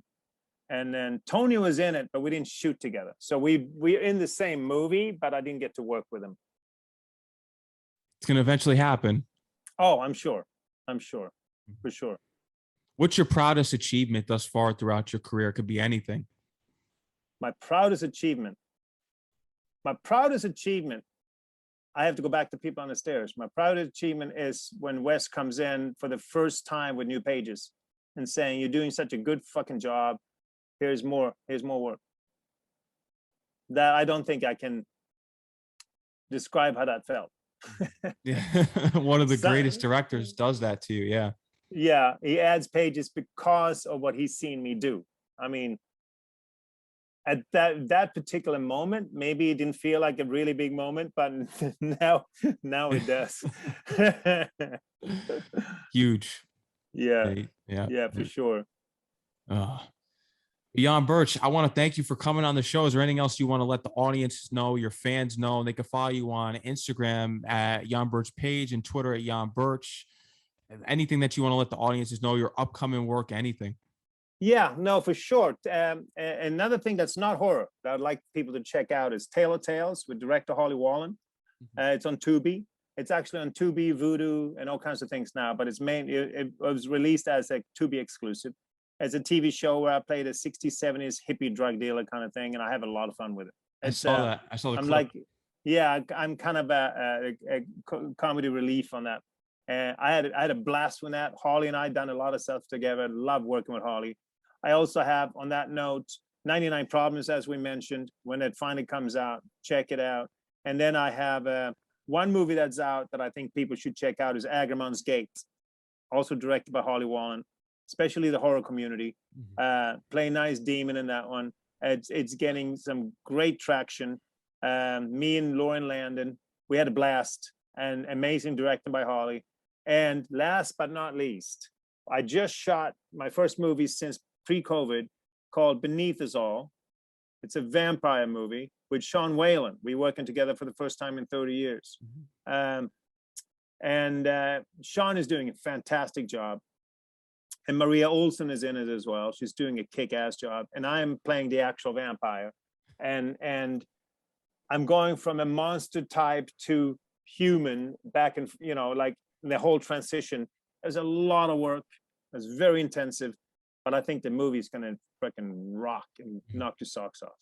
[SPEAKER 2] Tony was in it, but we didn't shoot together. So we're in the same movie, but I didn't get to work with him.
[SPEAKER 1] It's gonna eventually happen.
[SPEAKER 2] Oh, I'm sure, for sure.
[SPEAKER 1] What's your proudest achievement thus far throughout your career? It could be anything.
[SPEAKER 2] My proudest achievement. I have to go back to People on the Stairs. My proudest achievement is when Wes comes in for the first time with new pages and saying, "You're doing such a good fucking job. Here's more work." That I don't think I can describe how that felt.
[SPEAKER 1] Yeah, one of the greatest directors does that to you. Yeah.
[SPEAKER 2] Yeah, he adds pages because of what he's seen me do. I mean, at that particular moment, maybe it didn't feel like a really big moment, but now it does.
[SPEAKER 1] Huge.
[SPEAKER 2] Yeah,
[SPEAKER 1] Yeah.
[SPEAKER 2] yeah, for sure.
[SPEAKER 1] Yan Birch, I want to thank you for coming on the show. Is there anything else you want to let the audience know, your fans know? They can follow you on Instagram at Yan Birch page and Twitter at Yan Birch. Anything that you want to let the audiences know, your upcoming work, anything.
[SPEAKER 2] Yeah, no, for sure. Another thing that's not horror that I'd like people to check out is Tale of Tales with director Holly Wallen. It's on Tubi. It's actually on Tubi, Vudu, and all kinds of things now, but it was released as a Tubi exclusive. It's a TV show where I played a 60s, 70s hippie drug dealer kind of thing, and I have a lot of fun with it.
[SPEAKER 1] I saw that. I saw the
[SPEAKER 2] I'm
[SPEAKER 1] clip.
[SPEAKER 2] like, yeah, I'm kind of a comedy relief on that. And I had a blast with that. Holly and I done a lot of stuff together. Love working with Holly. I also have, on that note, 99 Problems, as we mentioned. When it finally comes out, check it out. And then I have one movie that's out that I think people should check out is Agramon's Gate, also directed by Holly Wallen, especially the horror community. Play nice demon in that one. It's getting some great traction. Me and Lauren Landon, we had a blast, and amazing directing by Holly. And last but not least, I just shot my first movie since pre-COVID called Beneath Us All. It's a vampire movie with Sean Whalen. We're working together for the first time in 30 years. Sean is doing a fantastic job. And Maria Olsen is in it as well. She's doing a kick-ass job. And I'm playing the actual vampire. And I'm going from a monster type to human back and, like the whole transition. There's a lot of work. It's very intensive. But I think the movie's going to freaking rock and knock your socks off.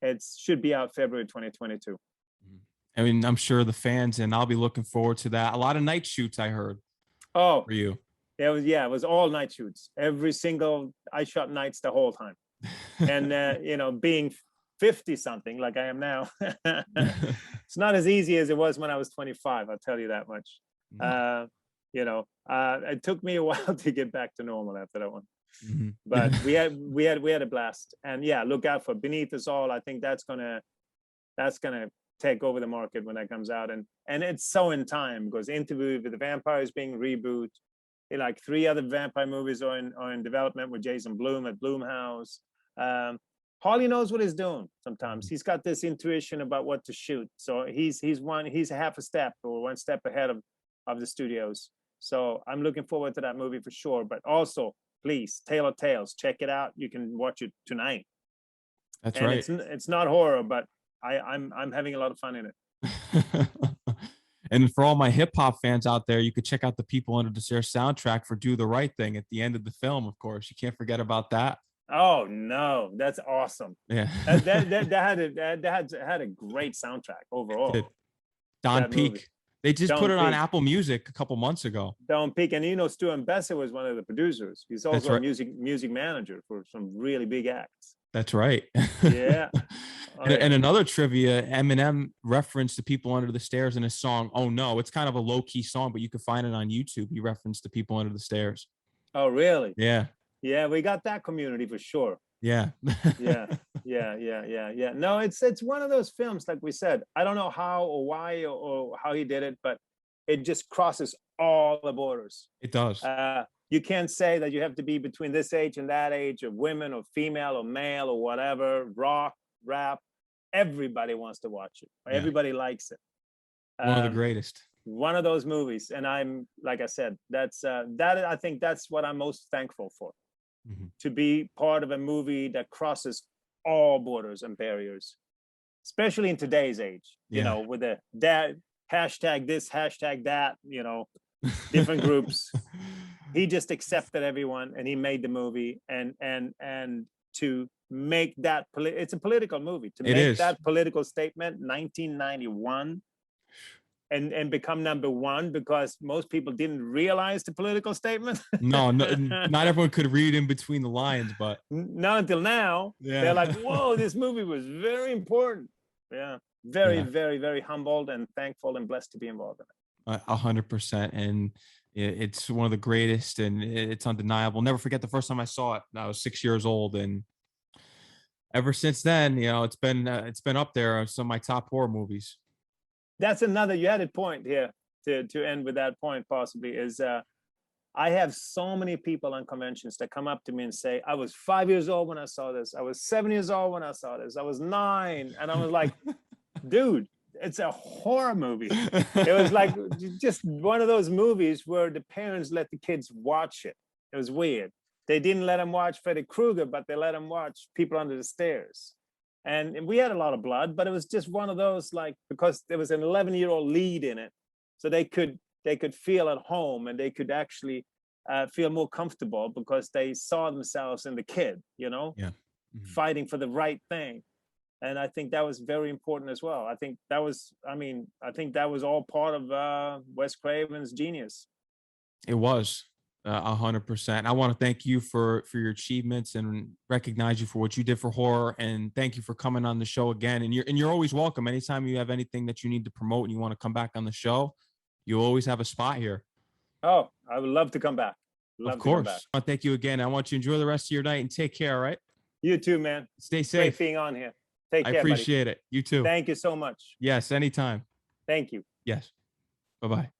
[SPEAKER 2] It should be out February 2022.
[SPEAKER 1] I mean, I'm sure the fans, and I'll be looking forward to that. A lot of night shoots, I heard.
[SPEAKER 2] Oh,
[SPEAKER 1] for you.
[SPEAKER 2] It was all night shoots. I shot nights the whole time. And, being 50 something like I am now, it's not as easy as it was when I was 25. I'll tell you that much. It took me a while to get back to normal after that one. But we had a blast. And yeah, look out for Beneath Us All. I think that's gonna take over the market when that comes out. And it's so in time, because Interview with the Vampire is being rebooted. Like 3 other vampire movies are in development with Jason Blum at Blumhouse. Holly knows what he's doing. Sometimes he's got this intuition about what to shoot. So he's a half a step or one step ahead of the studios. So I'm looking forward to that movie for sure. But also, please, Tale of Tales, check it out. You can watch it tonight.
[SPEAKER 1] That's right.
[SPEAKER 2] It's not horror, but I'm having a lot of fun in it.
[SPEAKER 1] And for all my hip hop fans out there, you could check out the People Under the Stairs soundtrack for "Do the Right Thing" at the end of the film. Of course, you can't forget about that.
[SPEAKER 2] Oh no, that's awesome.
[SPEAKER 1] Yeah,
[SPEAKER 2] that had a great soundtrack overall.
[SPEAKER 1] Don Peak. They just put it on Apple Music a couple months ago.
[SPEAKER 2] Don Peak, and Stuart Besser was one of the producers. He's also a music manager for some really big acts.
[SPEAKER 1] That's right.
[SPEAKER 2] Yeah.
[SPEAKER 1] And another trivia, Eminem referenced the People Under the Stairs in his song "Oh No." It's kind of a low-key song, but you can find it on YouTube. He referenced the People Under the Stairs.
[SPEAKER 2] Oh, really?
[SPEAKER 1] Yeah.
[SPEAKER 2] Yeah, we got that community for sure.
[SPEAKER 1] Yeah.
[SPEAKER 2] Yeah. No, it's one of those films, like we said. I don't know how or why or how he did it, but it just crosses all the borders.
[SPEAKER 1] It does.
[SPEAKER 2] You can't say that you have to be between this age and that age, or women or female or male or whatever, rock, rap. Everybody wants to watch it. Yeah. Everybody likes it.
[SPEAKER 1] One of the greatest.
[SPEAKER 2] One of those movies. And I'm, like I said, I think that's what I'm most thankful for. To be part of a movie that crosses all borders and barriers, especially in today's age, with the hashtag this, hashtag that, different groups. He just accepted everyone, and he made the movie, and to make that it's a political movie, to make that political statement, 1991, and become #1, because most people didn't realize the political statement. No,
[SPEAKER 1] not everyone could read in between the lines, but
[SPEAKER 2] not until now. Yeah. They're like, whoa, this movie was very important. Yeah, very, very, very humbled and thankful and blessed to be involved in it.
[SPEAKER 1] 100%. And It's one of the greatest, and it's undeniable. Never forget the first time I saw it. I was 6 years old, and ever since then, it's been up there on some of my top horror movies.
[SPEAKER 2] That's another, you had a point here to end with that point possibly is I have so many people on conventions that come up to me and say, I was 5 years old when I saw this. I was 7 years old when I saw this. I was 9. And I was like, dude, it's a horror movie. It was like just one of those movies where the parents let the kids watch it. It was weird. They didn't let them watch Freddy Krueger, but they let them watch People Under the Stairs. And we had a lot of blood, but it was just one of those, like, because there was an 11-year-old lead in it. So they could feel at home, and they could actually feel more comfortable because they saw themselves in the kid,
[SPEAKER 1] Yeah.
[SPEAKER 2] fighting for the right thing. And I think that was very important as well. I think that was all part of Wes Craven's genius.
[SPEAKER 1] It was 100%. I want to thank you for your achievements and recognize you for what you did for horror. And thank you for coming on the show again. And you're always welcome. Anytime you have anything that you need to promote and you want to come back on the show, you always have a spot here.
[SPEAKER 2] Oh, I would love to come back.
[SPEAKER 1] Of course. I want to thank you again. I want you to enjoy the rest of your night and take care. All right.
[SPEAKER 2] You too, man.
[SPEAKER 1] Stay safe.
[SPEAKER 2] Great being on here. Take care.
[SPEAKER 1] I appreciate it. You too.
[SPEAKER 2] Thank you so much.
[SPEAKER 1] Yes, anytime.
[SPEAKER 2] Thank you.
[SPEAKER 1] Yes. Bye-bye.